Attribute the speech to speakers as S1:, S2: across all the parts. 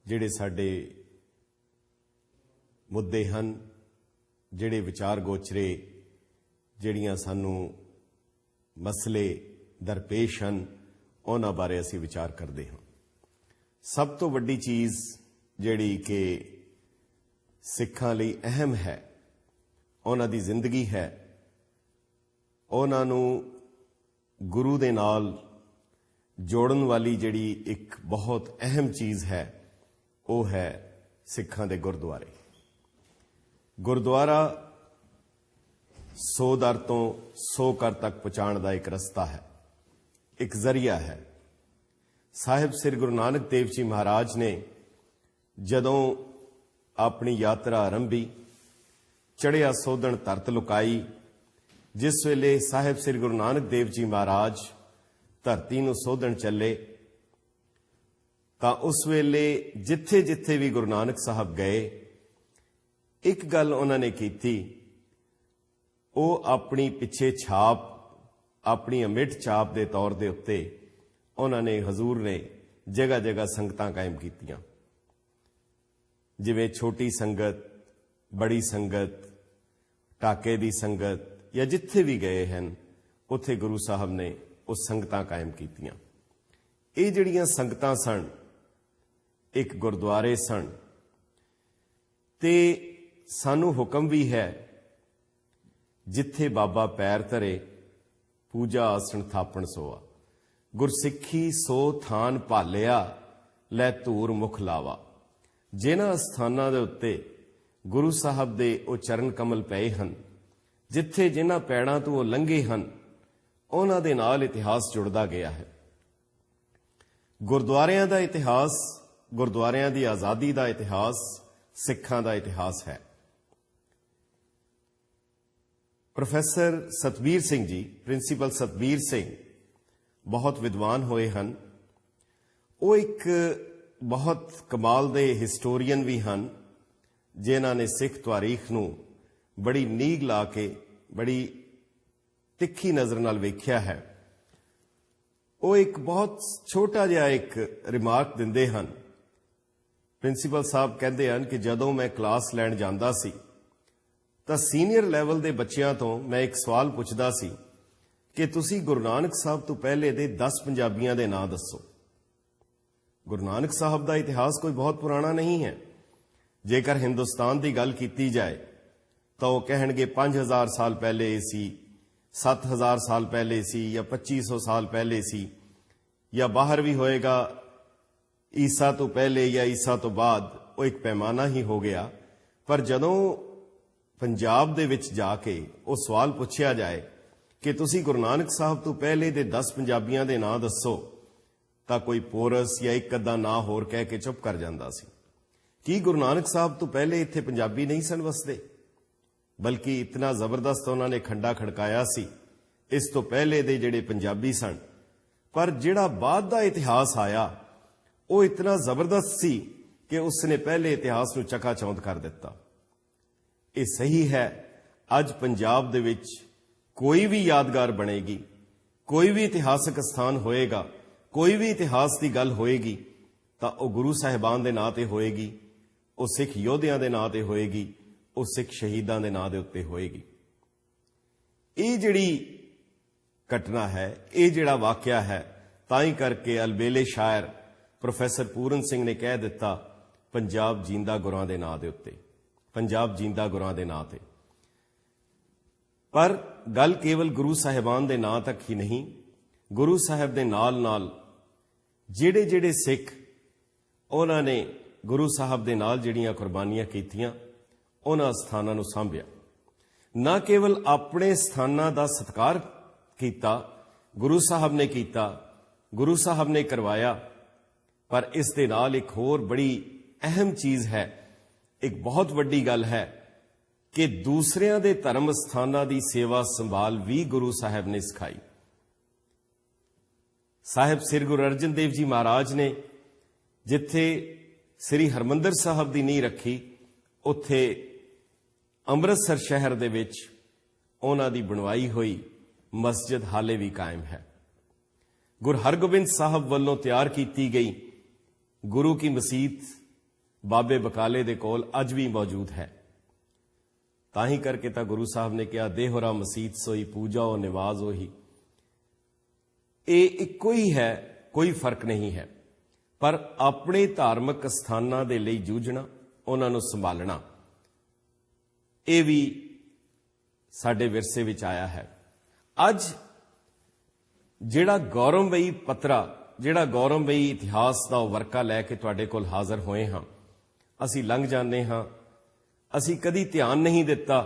S1: ਜਿਹੜੇ ਸਾਡੇ ਮੁੱਦੇ ਹਨ, ਜਿਹੜੇ ਵਿਚਾਰ ਗੋਚਰੇ, ਜਿਹੜੀਆਂ ਸਾਨੂੰ ਮਸਲੇ ਦਰਪੇਸ਼ ਹਨ, ਉਹਨਾਂ ਬਾਰੇ ਅਸੀਂ ਵਿਚਾਰ ਕਰਦੇ ਹਾਂ। ਸਭ ਤੋਂ ਵੱਡੀ ਚੀਜ਼ ਜਿਹੜੀ ਕਿ ਸਿੱਖਾਂ ਲਈ ਅਹਿਮ ਹੈ, ਉਹਨਾਂ ਦੀ ਜ਼ਿੰਦਗੀ ਹੈ, ਉਹਨਾਂ ਨੂੰ ਗੁਰੂ ਦੇ ਨਾਲ ਜੋੜਨ ਵਾਲੀ ਜਿਹੜੀ ਇੱਕ ਬਹੁਤ ਅਹਿਮ ਚੀਜ਼ ਹੈ, ਉਹ ਹੈ ਸਿੱਖਾਂ ਦੇ ਗੁਰਦੁਆਰੇ। ਗੁਰਦੁਆਰਾ 100 ਦਰ ਤੋਂ 100 ਘਰ ਤੱਕ ਪਹੁੰਚਾਉਣ ਦਾ ਇੱਕ ਰਸਤਾ ਹੈ, ਇੱਕ ਜ਼ਰੀਆ ਹੈ। ਸਾਹਿਬ ਸ੍ਰੀ ਗੁਰੂ ਨਾਨਕ ਦੇਵ ਜੀ ਮਹਾਰਾਜ ਨੇ ਜਦੋਂ ਆਪਣੀ ਯਾਤਰਾ ਆਰੰਭੀ, ਚੜ੍ਹਿਆ ਸੋਧਣ ਧਰਤ ਲੁਕਾਈ, ਜਿਸ ਵੇਲੇ ਸਾਹਿਬ ਸ੍ਰੀ ਗੁਰੂ ਨਾਨਕ ਦੇਵ ਜੀ ਮਹਾਰਾਜ ਧਰਤੀ ਨੂੰ ਸੋਧਣ ਚੱਲੇ, ਤਾਂ ਉਸ ਵੇਲੇ ਜਿੱਥੇ ਜਿੱਥੇ ਵੀ ਗੁਰੂ ਨਾਨਕ ਸਾਹਿਬ ਗਏ, ਇੱਕ ਗੱਲ ਉਹਨਾਂ ਨੇ ਕੀਤੀ, ਉਹ ਆਪਣੀ ਪਿੱਛੇ ਛਾਪ, ਆਪਣੀ ਅਮਿੱਟ ਛਾਪ ਦੇ ਤੌਰ ਦੇ ਉੱਤੇ ਉਹਨਾਂ ਨੇ, ਹਜ਼ੂਰ ਨੇ ਜਗ੍ਹਾ ਜਗ੍ਹਾ ਸੰਗਤਾਂ ਕਾਇਮ ਕੀਤੀਆਂ। ਜਿਵੇਂ ਛੋਟੀ ਸੰਗਤ, ਬੜੀ ਸੰਗਤ, ਢਾਕੇ ਦੀ ਸੰਗਤ, ਜਾਂ ਜਿੱਥੇ ਵੀ ਗਏ ਹਨ ਉੱਥੇ ਗੁਰੂ ਸਾਹਿਬ ਨੇ ਉਹ ਸੰਗਤਾਂ ਕਾਇਮ ਕੀਤੀਆਂ। ਇਹ ਜਿਹੜੀਆਂ ਸੰਗਤਾਂ ਸਨ, ਇੱਕ ਗੁਰਦੁਆਰੇ ਸਨ, ਤੇ ਸਾਨੂੰ ਹੁਕਮ ਵੀ ਹੈ, ਜਿੱਥੇ ਬਾਬਾ ਪੈਰ ਧਰੇ ਪੂਜਾ ਆਸਣ ਥਾਪਣ ਸੋਆ, ਗੁਰਸਿੱਖੀ ਸੋ ਥਾਨ ਭਾਲਿਆ, ਲੈ ਧੂਰ ਮੁਖ ਲਾਵਾ। ਜਿਨ੍ਹਾਂ ਸਥਾਨਾਂ ਦੇ ਉੱਤੇ ਗੁਰੂ ਸਾਹਿਬ ਦੇ ਉਹ ਚਰਨ ਕਮਲ ਪਏ ਹਨ, ਜਿੱਥੇ ਜਿਨ੍ਹਾਂ ਪੈੜਾਂ ਤੋਂ ਉਹ ਲੰਘੇ ਹਨ, ਉਹਨਾਂ ਦੇ ਨਾਲ ਇਤਿਹਾਸ ਜੁੜਦਾ ਗਿਆ ਹੈ। ਗੁਰਦੁਆਰਿਆਂ ਦਾ ਇਤਿਹਾਸ, ਗੁਰਦੁਆਰਿਆਂ ਦੀ ਆਜ਼ਾਦੀ ਦਾ ਇਤਿਹਾਸ ਸਿੱਖਾਂ ਦਾ ਇਤਿਹਾਸ ਹੈ। ਪ੍ਰੋਫੈਸਰ ਸਤਬੀਰ ਸਿੰਘ ਜੀ, ਪ੍ਰਿੰਸੀਪਲ ਸਤਬੀਰ ਸਿੰਘ, ਬਹੁਤ ਵਿਦਵਾਨ ਹੋਏ ਹਨ। ਉਹ ਇੱਕ ਬਹੁਤ ਕਮਾਲ ਦੇ ਹਿਸਟੋਰੀਅਨ ਵੀ ਹਨ, ਜਿਨ੍ਹਾਂ ਨੇ ਸਿੱਖ ਤਾਰੀਖ ਨੂੰ ਬੜੀ ਨੀਂਘ ਲਾ ਕੇ, ਬੜੀ ਤਿੱਖੀ ਨਜ਼ਰ ਨਾਲ ਵੇਖਿਆ ਹੈ। ਉਹ ਇੱਕ ਬਹੁਤ ਛੋਟਾ ਜਿਹਾ ਇੱਕ ਰਿਮਾਰਕ ਦਿੰਦੇ ਹਨ। ਪ੍ਰਿੰਸੀਪਲ ਸਾਹਿਬ ਕਹਿੰਦੇ ਹਨ ਕਿ ਜਦੋਂ ਮੈਂ ਕਲਾਸ ਲੈਣ ਜਾਂਦਾ ਸੀ ਤਾਂ ਸੀਨੀਅਰ ਲੈਵਲ ਦੇ ਬੱਚਿਆਂ ਤੋਂ ਮੈਂ ਇੱਕ ਸਵਾਲ ਪੁੱਛਦਾ ਸੀ ਕਿ ਤੁਸੀਂ ਗੁਰੂ ਨਾਨਕ ਸਾਹਿਬ ਤੋਂ ਪਹਿਲੇ ਦੇ 10 ਪੰਜਾਬੀਆਂ ਦੇ ਨਾਂ ਦੱਸੋ। ਗੁਰੂ ਨਾਨਕ ਸਾਹਿਬ ਦਾ ਇਤਿਹਾਸ ਕੋਈ ਬਹੁਤ ਪੁਰਾਣਾ ਨਹੀਂ ਹੈ। ਜੇਕਰ ਹਿੰਦੁਸਤਾਨ ਦੀ ਗੱਲ ਕੀਤੀ ਜਾਏ ਤਾਂ ਉਹ ਕਹਿਣਗੇ 5000 ਸਾਲ ਪਹਿਲੇ ਸੀ, 7000 ਸਾਲ ਪਹਿਲੇ ਸੀ, ਜਾਂ 2500 ਸਾਲ ਪਹਿਲੇ ਸੀ, ਜਾਂ ਬਾਹਰ ਵੀ ਹੋਏਗਾ ਈਸਾ ਤੋਂ ਪਹਿਲੇ ਜਾਂ ਈਸਾ ਤੋਂ ਬਾਅਦ। ਉਹ ਇੱਕ ਪੈਮਾਨਾ ਹੀ ਹੋ ਗਿਆ। ਪਰ ਜਦੋਂ ਪੰਜਾਬ ਦੇ ਵਿੱਚ ਜਾ ਕੇ ਉਹ ਸਵਾਲ ਪੁੱਛਿਆ ਜਾਏ ਕਿ ਤੁਸੀਂ ਗੁਰੂ ਨਾਨਕ ਸਾਹਿਬ ਤੋਂ ਪਹਿਲੇ ਦੇ 10 ਪੰਜਾਬੀਆਂ ਦੇ ਨਾਂ ਦੱਸੋ, ਤਾਂ ਕੋਈ ਪੋਰਸ ਜਾਂ ਇੱਕ ਅੱਧਾ ਨਾਂ ਹੋਰ ਕਹਿ ਕੇ ਚੁੱਪ ਕਰ ਜਾਂਦਾ ਸੀ। ਕੀ ਗੁਰੂ ਨਾਨਕ ਸਾਹਿਬ ਤੋਂ ਪਹਿਲੇ ਇੱਥੇ ਪੰਜਾਬੀ ਨਹੀਂ ਸਨ ਵਸਦੇ? ਬਲਕਿ ਇਤਨਾ ਜ਼ਬਰਦਸਤ ਉਹਨਾਂ ਨੇ ਖੰਡਾ ਖੜਕਾਇਆ ਸੀ ਇਸ ਤੋਂ ਪਹਿਲੇ ਦੇ ਜਿਹੜੇ ਪੰਜਾਬੀ ਸਨ। ਪਰ ਜਿਹੜਾ ਬਾਅਦ ਦਾ ਇਤਿਹਾਸ ਆਇਆ, ਉਹ ਇਤਨਾ ਜ਼ਬਰਦਸਤ ਸੀ ਕਿ ਉਸ ਨੇ ਪਹਿਲੇ ਇਤਿਹਾਸ ਨੂੰ ਚਕਾਚੌਂਧ ਕਰ ਦਿੱਤਾ। ਇਹ ਸਹੀ ਹੈ, ਅੱਜ ਪੰਜਾਬ ਦੇ ਵਿੱਚ ਕੋਈ ਵੀ ਯਾਦਗਾਰ ਬਣੇਗੀ, ਕੋਈ ਵੀ ਇਤਿਹਾਸਕ ਸਥਾਨ ਹੋਏਗਾ, ਕੋਈ ਵੀ ਇਤਿਹਾਸ ਦੀ ਗੱਲ ਹੋਏਗੀ, ਤਾਂ ਉਹ ਗੁਰੂ ਸਾਹਿਬਾਨ ਦੇ ਨਾਂ ਤੇ ਹੋਏਗੀ, ਉਹ ਸਿੱਖ ਯੋਧਿਆਂ ਦੇ ਨਾਂ ਤੇ ਹੋਏਗੀ, ਉਹ ਸਿੱਖ ਸ਼ਹੀਦਾਂ ਦੇ ਨਾਂ ਦੇ ਉੱਤੇ ਹੋਏਗੀ। ਇਹ ਜਿਹੜੀ ਘਟਨਾ ਹੈ, ਇਹ ਜਿਹੜਾ ਵਾਕਿਆ ਹੈ, ਤਾਂ ਹੀ ਕਰਕੇ ਅਲਬੇਲੇ ਸ਼ਾਇਰ ਪ੍ਰੋਫੈਸਰ ਪੂਰਨ ਸਿੰਘ ਨੇ ਕਹਿ ਦਿੱਤਾ, ਪੰਜਾਬ ਜੀਂਦਾ ਗੁਰਾਂ ਦੇ ਨਾਂ ਦੇ ਉੱਤੇ, ਪੰਜਾਬ ਜੀਂਦਾ ਗੁਰਾਂ ਦੇ ਨਾਂ ਤੇ। ਪਰ ਗੱਲ ਕੇਵਲ ਗੁਰੂ ਸਾਹਿਬਾਨ ਦੇ ਨਾਂ ਤੱਕ ਹੀ ਨਹੀਂ, ਗੁਰੂ ਸਾਹਿਬ ਦੇ ਨਾਲ ਨਾਲ ਜਿਹੜੇ ਜਿਹੜੇ ਸਿੱਖ, ਉਹਨਾਂ ਨੇ ਗੁਰੂ ਸਾਹਿਬ ਦੇ ਨਾਲ ਜਿਹੜੀਆਂ ਕੁਰਬਾਨੀਆਂ ਕੀਤੀਆਂ, ਉਹਨਾਂ ਸਥਾਨਾਂ ਨੂੰ ਸਾਂਭਿਆ। ਨਾ ਕੇਵਲ ਆਪਣੇ ਸਥਾਨਾਂ ਦਾ ਸਤਿਕਾਰ ਕੀਤਾ, ਗੁਰੂ ਸਾਹਿਬ ਨੇ ਕੀਤਾ, ਗੁਰੂ ਸਾਹਿਬ ਨੇ ਕਰਵਾਇਆ, ਪਰ ਇਸ ਦੇ ਨਾਲ ਇੱਕ ਹੋਰ ਬੜੀ ਅਹਿਮ ਚੀਜ਼ ਹੈ, ਇੱਕ ਬਹੁਤ ਵੱਡੀ ਗੱਲ ਹੈ ਕਿ ਦੂਸਰਿਆਂ ਦੇ ਧਰਮ ਸਥਾਨਾਂ ਦੀ ਸੇਵਾ ਸੰਭਾਲ ਵੀ ਗੁਰੂ ਸਾਹਿਬ ਨੇ ਸਿਖਾਈ। ਸਾਹਿਬ ਸ੍ਰੀ ਗੁਰੂ ਅਰਜਨ ਦੇਵ ਜੀ ਮਹਾਰਾਜ ਨੇ ਜਿੱਥੇ ਸ੍ਰੀ ਹਰਮੰਦਰ ਸਾਹਿਬ ਦੀ ਨੀਂਹ ਰੱਖੀ, ਉੱਥੇ ਅੰਮ੍ਰਿਤਸਰ ਸ਼ਹਿਰ ਦੇ ਵਿੱਚ ਉਹਨਾਂ ਦੀ ਬਣਵਾਈ ਹੋਈ ਮਸਜਿਦ ਹਾਲੇ ਵੀ ਕਾਇਮ ਹੈ। ਗੁਰੂ ਹਰਗੋਬਿੰਦ ਸਾਹਿਬ ਵੱਲੋਂ ਤਿਆਰ ਕੀਤੀ ਗਈ ਗੁਰੂ ਕੀ ਮਸੀਤ बाबे बकाले दे कोल अज भी मौजूद है। ताही करके तो गुरु साहब ने कहा देहोरा मसीत सोई पूजा और निवाज ओही। ये इक्को ही है, कोई फर्क नहीं है। पर अपने धार्मिक स्थानां दे लई जूझना, उन्हां नूं संभालना, ये भी साडे विरसे विच आया है। अज जिहड़ा गौरवमयी पत्रा, जिहड़ा गौरवमयी इतिहास का वर्का लैके तुहाडे कोल हाज़र होए हां, असीं लंघ जांदे हां। असीं कदी ध्यान नहीं दिता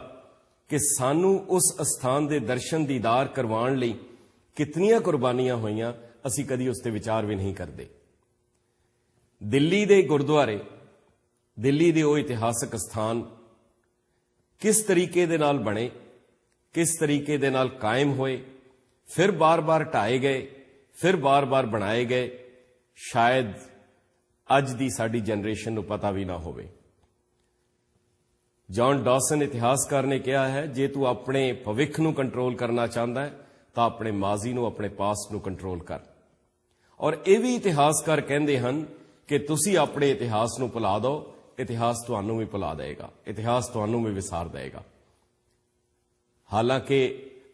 S1: कि सानू उस स्थान के दर्शन दीदार करवाउण लई कितनियां कुर्बानियां होईयां, असीं कदी उस ते विचार भी नहीं करते। दिल्ली दे गुरुद्वारे, दिल्ली दे वो इतिहासक स्थान किस तरीके दे नाल बने, किस तरीके दे नाल कायम होए, फिर बार बार ढाए गए, फिर बार बार बनाए गए, शायद अज दी साडी जनरेशन नूं पता भी ना होवे। जॉन डॉसन इतिहासकार ने कहा है, जे तू अपने भविख नूं कंट्रोल करना चाहता है तो अपने माजी नूं, अपने पास्ट नूं कंट्रोल कर। और ये भी इतिहासकार कहते हैं कि तुसी अपने इतिहास नूं भुला दो, इतिहास तुहानूं भी भुला देगा, इतिहास तुहानूं भी विसार देगा। हालांकि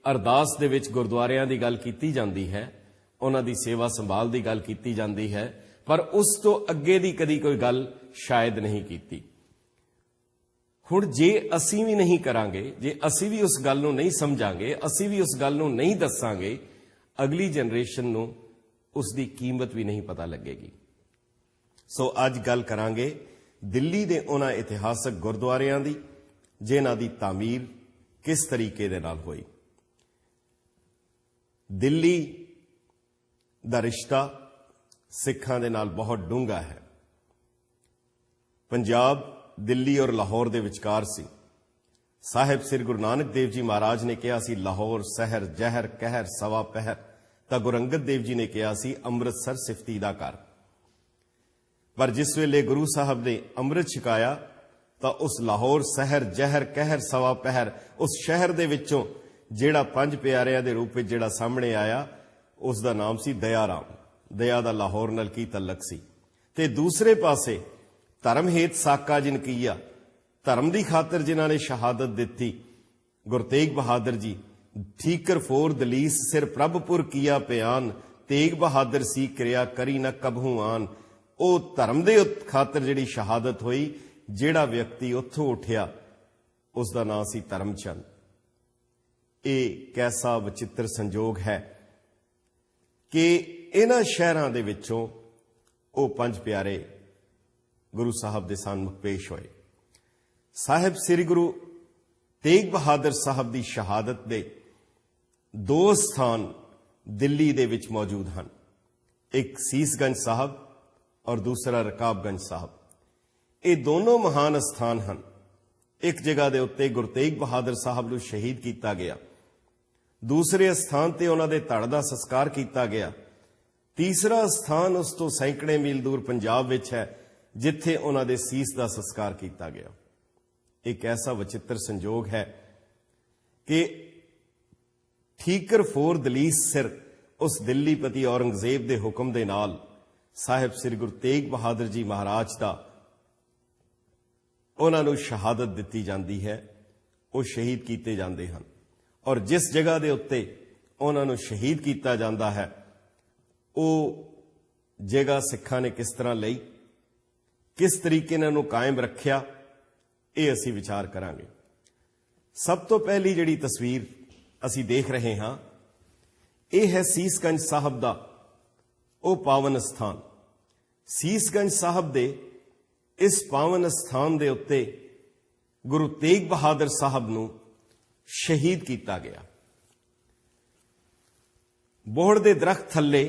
S1: अरदास दे विच गुरुद्वारियां दी गल कीती जांदी है, उन्हां दी सेवा संभाल दी गल कीती जांदी है, पर उस तो अगे दी कदी कोई गल शायद नहीं कीती। हुण जे असीं भी नहीं करांगे, जे असीं भी उस गल नूं नहीं समझांगे, असीं भी उस गल नूं नहीं दसांगे, अगली जनरेशन नूं उस दी कीमत भी नहीं पता लगेगी। सो अज गल करांगे दिल्ली दे उन्हां इतिहासक गुरुद्वारियां दी, जिन्हां दी तामीर किस तरीके दे नाल होई। दिल्ली दा रिश्ता सिखां दे नाल बहुत डूंगा है। पंजाब दिल्ली और लाहौर दे विचकार सी। साहिब श्री गुरु नानक देव जी महाराज ने कहा सी लाहौर सहर जहर कहर सवा पहर, तां गुरु अंगद देव जी ने कहा सी अमृतसर सिफती दा घर। पर जिस वेले गुरु साहब ने अमृत छकाया तां उस लाहौर सहर जहर कहर सवा पहर, उस शहर दे विचों जिहड़ा पंज प्यारियां दे रूप विच जिहड़ा सामने आया, उस दा नाम सी दया राम। दया दा लाहौर नाल की तलक सी। ते दूसरे पासे धर्म हेत साका जिन किया, धर्म की खातर जिन्हां ने शहादत दिती, गुरु तेग बहादुर जी। ठीकर फोर दलीस सिर प्रभपुर किया प्यान, तेग बहादुर सी क्रिया करी न कबहू आन। ओ धर्म दे खातर जिहड़ी शहादत हुई, जिहड़ा व्यक्ति उत्थों उठिया, उसका नाम सी धर्मचंद। ये कैसा विचित्र संजोग है कि इन्हां शहरां दे विचों ओ पंज प्यारे गुरु साहब दे सन्मुख पेश होए। साहिब श्री गुरु तेग बहादुर साहब की शहादत दे दो स्थान दिल्ली दे विच मौजूद हैं, एक सीसगंज साहब और दूसरा रकाबगंज साहब। ये दोनों महान स्थान हैं। एक जगह दे उत्ते गुरु तेग बहादुर साहब नूं शहीद किया गया, दूसरे स्थान ते उन्हां दे धड़ दा संस्कार किया गया, तीसरा स्थान उस तो सैकड़े मील दूर पंजाब विच है, जिथे उन्हां दे सीस का संस्कार किया गया। एक ऐसा विचित्र संजोग है कि ठीकर फोर दलीस सिर उस दिल्लीपति औरंगजेब के हुक्म के नाल साहिब श्री गुरु तेग बहादुर जी महाराज का उन्हां नूं शहादत दिती जाती है, वो शहीद किए जाते हैं। और जिस जगह के उत्ते उन्हां नूं शहीद किया जाता है, वो जगह सिखां ने किस तरह लई, किस तरीके ने उन्होंने कायम रखिया, ये असी विचार करांगे। सब तो पहली जिहड़ी तस्वीर असी देख रहे हाँ, ये है सीसगंज साहब का वो पावन स्थान। सीसगंज साहब दे इस पावन स्थान दे उत्ते गुरु तेग बहादुर साहब नूं शहीद किया गया। बोहड़ दे दरख्त थल्ले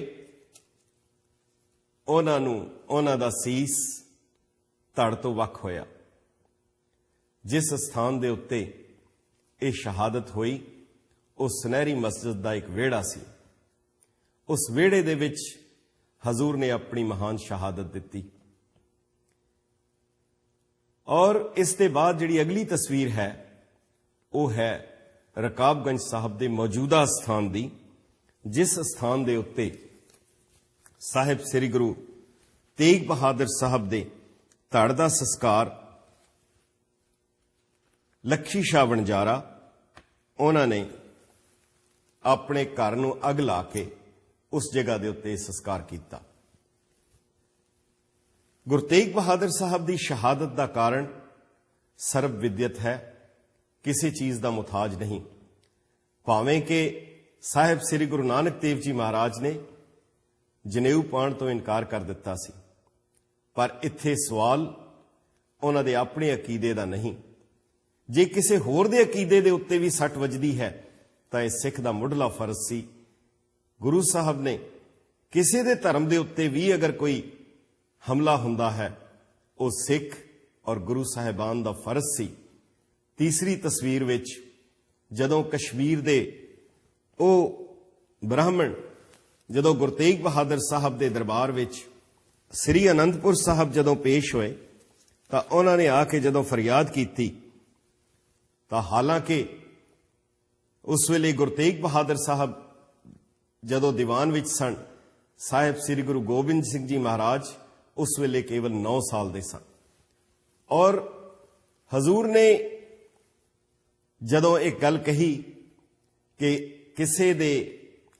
S1: उन्हां दा सीस धड़ तो वख होया। जिस स्थान दे उत्ते ये शहादत हुई, उस सुनहरी मस्जिद का एक वेड़ा सी। उस वेड़े दे विच हजूर ने अपनी महान शहादत दी। और इसके बाद जिहड़ी अगली तस्वीर है, वो है रकाबगंज साहब के मौजूदा स्थान की, जिस स्थान के उत्ते साहिब श्री गुरु तेग बहादुर साहब दे ਧੜ ਦਾ ਸੰਸਕਾਰ ਲੱਖੀ ਸ਼ਾਹ ਵਣਜਾਰਾ ਉਹਨਾਂ ਨੇ ਆਪਣੇ ਘਰ ਨੂੰ ਅੱਗ ਲਾ ਕੇ ਉਸ ਜਗ੍ਹਾ ਦੇ ਉੱਤੇ ਸੰਸਕਾਰ ਕੀਤਾ। ਗੁਰੂ ਤੇਗ ਬਹਾਦਰ ਸਾਹਿਬ ਦੀ ਸ਼ਹਾਦਤ ਦਾ ਕਾਰਨ ਸਰਬ ਵਿਦਿਅਤ ਹੈ, ਕਿਸੇ ਚੀਜ਼ ਦਾ ਮੁਤਾਜ ਨਹੀਂ। ਭਾਵੇਂ ਕਿ ਸਾਹਿਬ ਸ੍ਰੀ ਗੁਰੂ ਨਾਨਕ ਦੇਵ ਜੀ ਮਹਾਰਾਜ ਨੇ ਜਨੇਊ ਪਾਉਣ ਤੋਂ ਇਨਕਾਰ ਕਰ ਦਿੱਤਾ ਸੀ, ਪਰ ਇੱਥੇ ਸਵਾਲ ਉਹਨਾਂ ਦੇ ਆਪਣੇ ਅਕੀਦੇ ਦਾ ਨਹੀਂ। ਜੇ ਕਿਸੇ ਹੋਰ ਦੇ ਅਕੀਦੇ ਦੇ ਉੱਤੇ ਵੀ ਸੱਟ ਵੱਜਦੀ ਹੈ ਤਾਂ ਇਹ ਸਿੱਖ ਦਾ ਮੁੱਢਲਾ ਫਰਜ਼ ਸੀ। ਗੁਰੂ ਸਾਹਿਬ ਨੇ ਕਿਸੇ ਦੇ ਧਰਮ ਦੇ ਉੱਤੇ ਵੀ ਅਗਰ ਕੋਈ ਹਮਲਾ ਹੁੰਦਾ ਹੈ, ਉਹ ਸਿੱਖ ਔਰ ਗੁਰੂ ਸਾਹਿਬਾਨ ਦਾ ਫਰਜ਼ ਸੀ। ਤੀਸਰੀ ਤਸਵੀਰ ਵਿੱਚ ਜਦੋਂ ਕਸ਼ਮੀਰ ਦੇ ਉਹ ਬ੍ਰਾਹਮਣ ਜਦੋਂ ਗੁਰੂ ਤੇਗ ਬਹਾਦਰ ਸਾਹਿਬ ਦੇ ਦਰਬਾਰ ਵਿੱਚ ਸ੍ਰੀ ਅਨੰਦਪੁਰ ਸਾਹਿਬ ਜਦੋਂ ਪੇਸ਼ ਹੋਏ ਤਾਂ ਉਹਨਾਂ ਨੇ ਆ ਕੇ ਜਦੋਂ ਫਰਿਆਦ ਕੀਤੀ ਤਾਂ ਹਾਲਾਂਕਿ ਉਸ ਵੇਲੇ ਗੁਰੂ ਤੇਗ ਬਹਾਦਰ ਸਾਹਿਬ ਜਦੋਂ ਦੀਵਾਨ ਵਿੱਚ ਸਨ, ਸਾਹਿਬ ਸ੍ਰੀ ਗੁਰੂ ਗੋਬਿੰਦ ਸਿੰਘ ਜੀ ਮਹਾਰਾਜ ਉਸ ਵੇਲੇ ਕੇਵਲ 9 ਸਾਲ ਦੇ ਸਨ। ਔਰ ਹਜ਼ੂਰ ਨੇ ਜਦੋਂ ਇੱਕ ਗੱਲ ਕਹੀ ਕਿ ਕਿਸੇ ਦੇ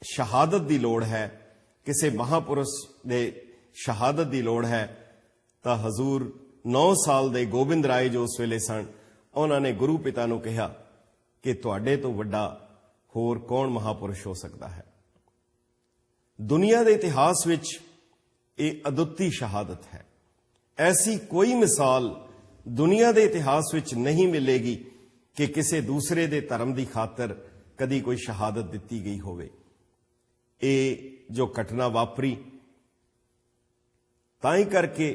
S1: ਸ਼ਹਾਦਤ ਦੀ ਲੋੜ ਹੈ, ਕਿਸੇ ਮਹਾਪੁਰਸ਼ ਦੇ ਸ਼ਹਾਦਤ ਦੀ ਲੋੜ ਹੈ, ਤਾਂ ਹਜ਼ੂਰ 9 ਸਾਲ ਦੇ ਗੋਬਿੰਦ ਰਾਏ ਜੋ ਉਸ ਵੇਲੇ ਸਨ, ਉਹਨਾਂ ਨੇ ਗੁਰੂ ਪਿਤਾ ਨੂੰ ਕਿਹਾ ਕਿ ਤੁਹਾਡੇ ਤੋਂ ਵੱਡਾ ਹੋਰ ਕੌਣ ਮਹਾਪੁਰਸ਼ ਹੋ ਸਕਦਾ ਹੈ। ਦੁਨੀਆ ਦੇ ਇਤਿਹਾਸ ਵਿੱਚ ਇਹ ਅਦੁੱਤੀ ਸ਼ਹਾਦਤ ਹੈ। ਐਸੀ ਕੋਈ ਮਿਸਾਲ ਦੁਨੀਆ ਦੇ ਇਤਿਹਾਸ ਵਿੱਚ ਨਹੀਂ ਮਿਲੇਗੀ ਕਿ ਕਿਸੇ ਦੂਸਰੇ ਦੇ ਧਰਮ ਦੀ ਖਾਤਰ ਕਦੀ ਕੋਈ ਸ਼ਹਾਦਤ ਦਿੱਤੀ ਗਈ ਹੋਵੇ। ਇਹ ਜੋ ਘਟਨਾ ਵਾਪਰੀ, ਤਾਂ ਹੀ ਕਰਕੇ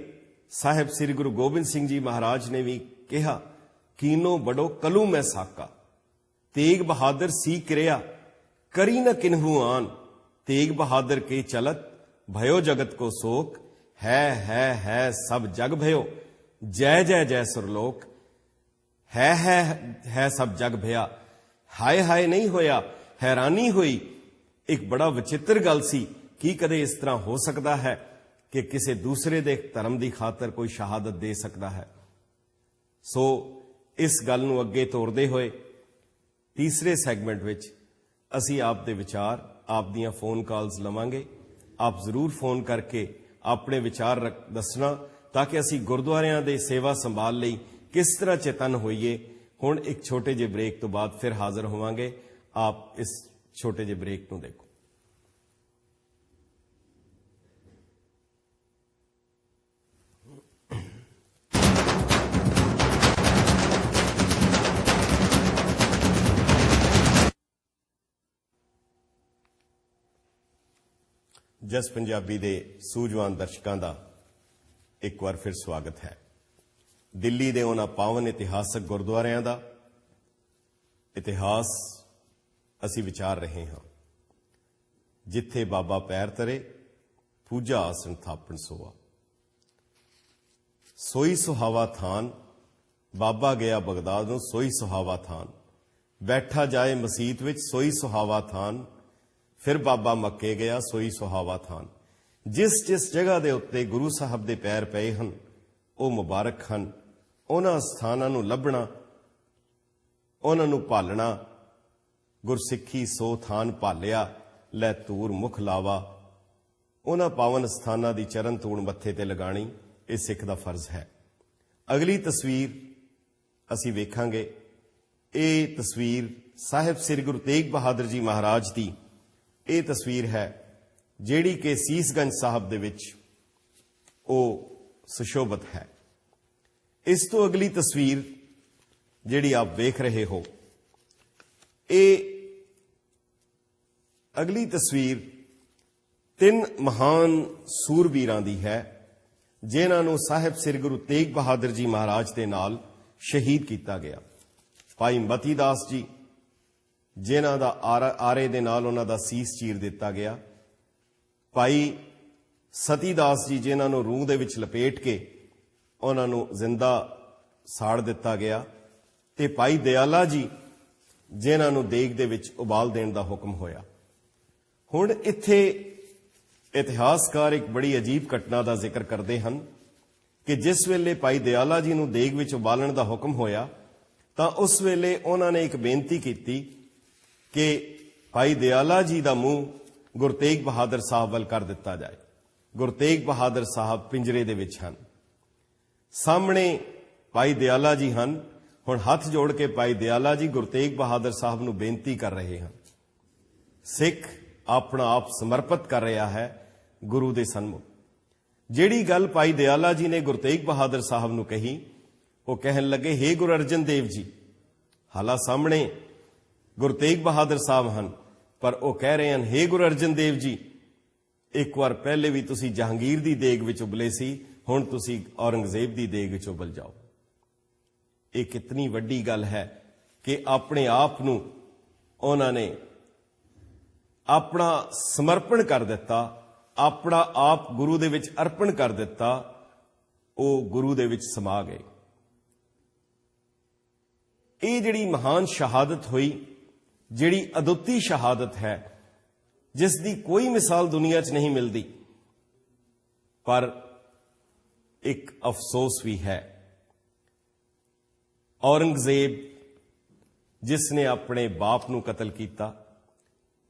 S1: ਸਾਹਿਬ ਸ੍ਰੀ ਗੁਰੂ ਗੋਬਿੰਦ ਸਿੰਘ ਜੀ ਮਹਾਰਾਜ ਨੇ ਵੀ ਕਿਹਾ, ਕੀਨੋ ਬੜੋ ਕਲੂ ਮੈਂ ਸਾਕਾ, ਤੇਗ ਬਹਾਦਰ ਸੀ ਕਿਰਿਆ ਕਰੀ ਨ ਕਿਨਹੂ ਆਨ, ਤੇਗ ਬਹਾਦਰ ਕੇ ਚਲਤ भयो जगत को शोक, है सब जग भयो, जय जय जय सुरलोक। है सब जग भया, हाय हाय नहीं होया, हैरानी हुई। एक बड़ा विचित्र गल सी कि कदे इस तरह हो सकता है कि किसी दूसरे दे धर्म की खातर कोई शहादत दे सकता है। सो इस गल नूं अगे तोरदे होए तीसरे सैगमेंट विच असीं आप दे विचार, आप दियां फोन कॉल्स लवांगे। आप जरूर फोन करके अपने विचार दसना ताकि असी गुरुद्वारियां दे सेवा संभाल लई किस तरह चेतन होइए। हुण एक छोटे जे ब्रेक तो बाद फिर हाजिर होवांगे। आप इस छोटे जे ब्रेक नूं देखो। जस पंजाबी दे सूझवान दर्शकों का एक बार फिर स्वागत है। दिल्ली दे उन्हां पावन इतिहासक गुरुद्वारियां दा इतिहास असी विचार रहे हां। जिथे बाबा पैर तरे, पूजा आसन थापण सोआ, सोई सुहावा थान, बाबा गया बगदाद नूं सोई सुहावा थान, बैठा जाए मसीत विच सोई सुहावा थान, फिर बाबा मक्के गया सोई सुहावा थान। जिस जिस जगह के उत्ते गुरु साहब के पैर पए हन वो मुबारक हन। उन्हां स्थानां नूं लभना, उन्हां नूं भालना, गुरसिੱਖੀ सो थान भालिया, लै तूर मुख लावा। उन्हां पावन स्थानां दी चरण तूण मत्थे ते लगाणी ये सिख दा फर्ज है। अगली तस्वीर असीं वेखांगे। ये तस्वीर साहिब श्री गुरु तेग बहादुर जी महाराज दी ਇਹ तस्वीर है ਜਿਹੜੀ कि सीसगंज साहब ਦੇ ਵਿੱਚ ਉਹ ਸੁਸ਼ੋਭਿਤ है। इस तो अगली तस्वीर ਜਿਹੜੀ आप देख रहे हो, ये अगली तस्वीर 3 महान सूरबीरां दी है जिन्हां नूं साहिब श्री गुरु तेग बहादुर जी महाराज दे नाल शहीद किया गया। भाई मती दास जी जिन्हां दा आरे दे नाल उन्हां दा सीस चीर दिता गया। भाई सतीदास जी जिन्हां नूं रूह दे विच लपेट के उन्हां नूं जिंदा साड़ दिता गया। ते भाई दयाला जी जिन्हां नूं देग दे विच उबाल देण दा हुक्म होया। हुण इत्थे इतिहासकार एक बड़ी अजीब घटना का जिक्र करते हैं कि जिस वेले भाई दयाला जी नूं देग विच उबालण दा हुक्म होया तां उस वेले उन्हां ने एक बेनती कीती कि भाई दयाला जी दा मूँह गुरु तेग बहादुर साहब वल कर दिता जाए। गुरु तेग बहादुर साहब पिंजरे दे विच हन, सामने भाई दयाला जी हन। हुण हथ जोड़ के भाई दयाला जी गुरु तेग बहादुर साहब नूं बेनती कर रहे हैं। सिख अपना आप समर्पित कर रहा है गुरु दे सन्मुख। जिहड़ी गल भाई दयाला जी ने गुरु तेग बहादुर साहब नूं कही, वो कहन लगे, हे गुरु अर्जन देव जी। हालां सामने गुरु तेग बहादुर साहब हन, पर वो कह रहे हैं, हे गुरु अर्जन देव जी, एक बार पहले भी तुसी जहांगीर दी देग विच उबले सी, हुण तुसी औरंगजेब दी देग विच उबल जाओ। ये कितनी वड्डी गल है कि अपने आप नूं उन्हां ने अपना समर्पण कर दिता, अपना आप गुरु दे विच अर्पण कर दिता, वो गुरु दे विच समा गए। ये जिहड़ी महान शहादत हुई, जिहड़ी अदुੱਤੀ शहादत है, जिस दी कोई मिसाल दुनिया च नहीं मिलती, पर एक अफसोस भी है। औरंगजेब जिसने अपने बाप नूं कतल किया,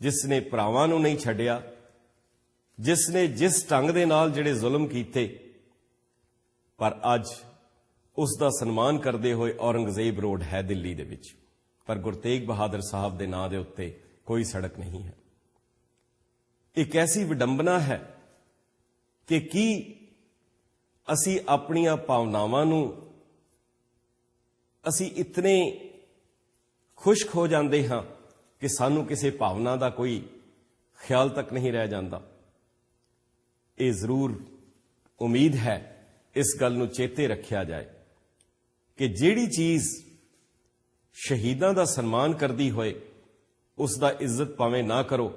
S1: जिसने भरावां नूं नहीं छड्डिया, जिसने जिस ढंग दे नाल जिहड़े जुल्म कीते, पर अज उसका सन्मान करते हुए औरंगजेब रोड है दिल्ली दे विच, पर गुरु तेग बहादुर साहब दे नां दे उत्ते कोई सड़क नहीं है। एक ऐसी विडंबना है कि की असी अपनियां भावनावां नूं असी इतने खुश्क हो जाते हाँ कि सानू किसी भावना का कोई ख्याल तक नहीं रह जाता। ये जरूर उम्मीद है इस गल नूं चेते रखिया जाए कि जिहड़ी चीज शहीदां दा सन्मान करदी होए उसका इज्जत भावें ना करो,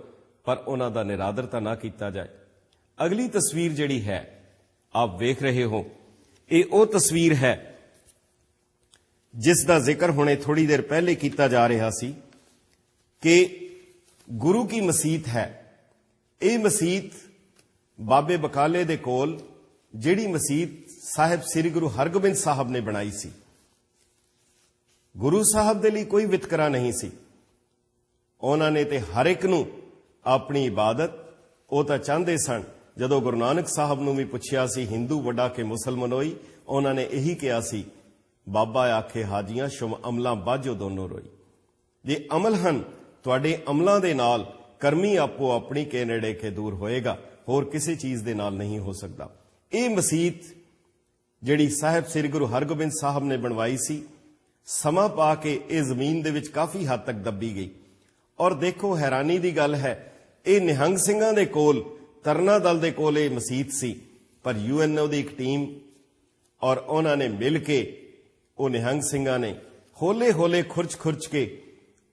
S1: पर उन्हां दा निरादरता ना किया जाए। अगली तस्वीर जिहड़ी है आप वेख रहे हो, ये वो तस्वीर है जिसका जिक्र हुणे थोड़ी देर पहले किया जा रहा सी कि गुरु की मसीत है। ये मसीत बाबे बकाले दे कोल जिहड़ी मसीत साहिब श्री गुरु हरगोबिंद साहब ने बनाई सी, गुरु साहब दे लई कोई वितकरा नहीं सी। उन्हां ने ते हर एक नूं अपनी इबादत वो तां चाहते सन। जदों गुरु नानक साहब नूं भी पुछिया सी हिंदू वड्डा के मुसलमानोई, उन्हां ने यही कहा सी, बाबा आखे हाजियां शुम अमलां बाझो दोनों रोई। जे अमल हन तुहाडे अमलां दे नाल करमी आपो अपनी के नेड़े के दूर होएगा, होर किसी चीज दे नाल नहीं हो सकता। ये मसीत जिहड़ी साहिब श्री गुरु हरगोबिंद साहब ने बनवाई सी, समा पा के ये जमीन दे विच काफी हद तक दबी गई। और देखो हैरानी दी गल है, ये निहंग सिंघां दे कोल, तरना दल दे कोल ये मसीत सी, पर यूएनओ दी एक टीम और उन्होंने मिल के वो निहंग सिंघां ने होले होले खुरच खुरच के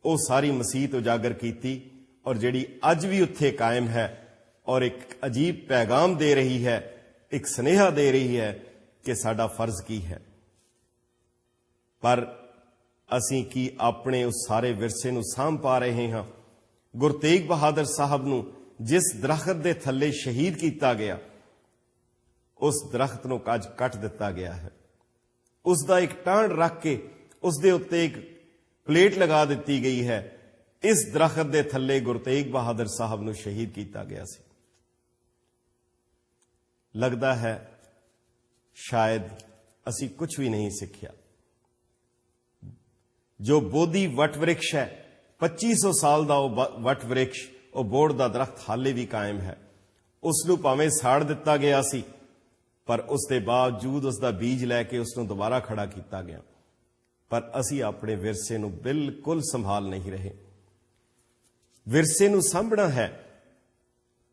S1: वो सारी मसीत उजागर की, और जिहड़ी अज भी उत्थे कायम है और एक अजीब पैगाम दे रही है, एक स्नेहा दे रही है कि साडा फर्ज की है। पर असीं की अपने उस सारे विरसे नूं साਂਭ पा रहे हां। गुरु तेग बहादुर साहब नूं जिस दरख्त दे थल्ले शहीद किया गया, उस दरख्त नूं अज कट दिता गया है। उसका एक टांड रख के उसके उत्ते एक प्लेट लगा दी गई है। इस दरख्त दे थल्ले गुरु तेग बहादुर साहब नूं शहीद किया गया सी। लगता है शायद असी कुछ भी नहीं सीखिया। जो बोधी वट वृक्ष है, 2500 साल का वट वृक्ष, वो बोड़ का दरख्त हाले भी कायम है। उसनूं भावें साड़ दिता गया सी, पर उसके बावजूद उसका बीज लैके उसनूं दोबारा खड़ा किया गया। पर असी अपने विरसे नूं बिल्कुल संभाल नहीं रहे। विरसे नूं सांभना है,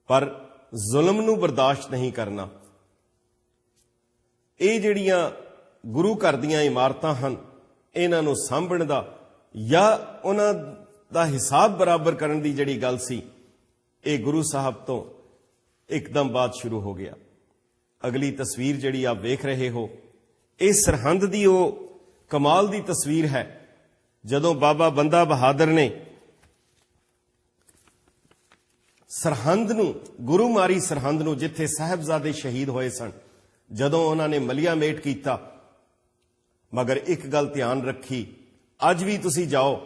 S1: पर जुल्म नूं बर्दाश्त नहीं करना। ये जिहड़ियां गुरु घर दीयां इमारतां हन, इन्हां नूं सांभण दा या उन्हां दा हिसाब बराबर करन दी जिहड़ी गल सी, ये गुरु साहब तो एकदम बाद शुरू हो गया। अगली तस्वीर जिहड़ी आप वेख रहे हो, ये सरहंद दी वो कमाल दी तस्वीर है। जदों बाबा बंदा बहादुर ने सरहंद नूं, गुरु मारी सरहंद नूं, जिथे साहिबजादे शहीद होए सन, ਜਦੋਂ ਉਹਨਾਂ ਨੇ ਮਲੀਆ ਮੇਟ ਕੀਤਾ। ਮਗਰ ਇੱਕ ਗੱਲ ਧਿਆਨ ਰੱਖੀ, ਅੱਜ ਵੀ ਤੁਸੀਂ ਜਾਓ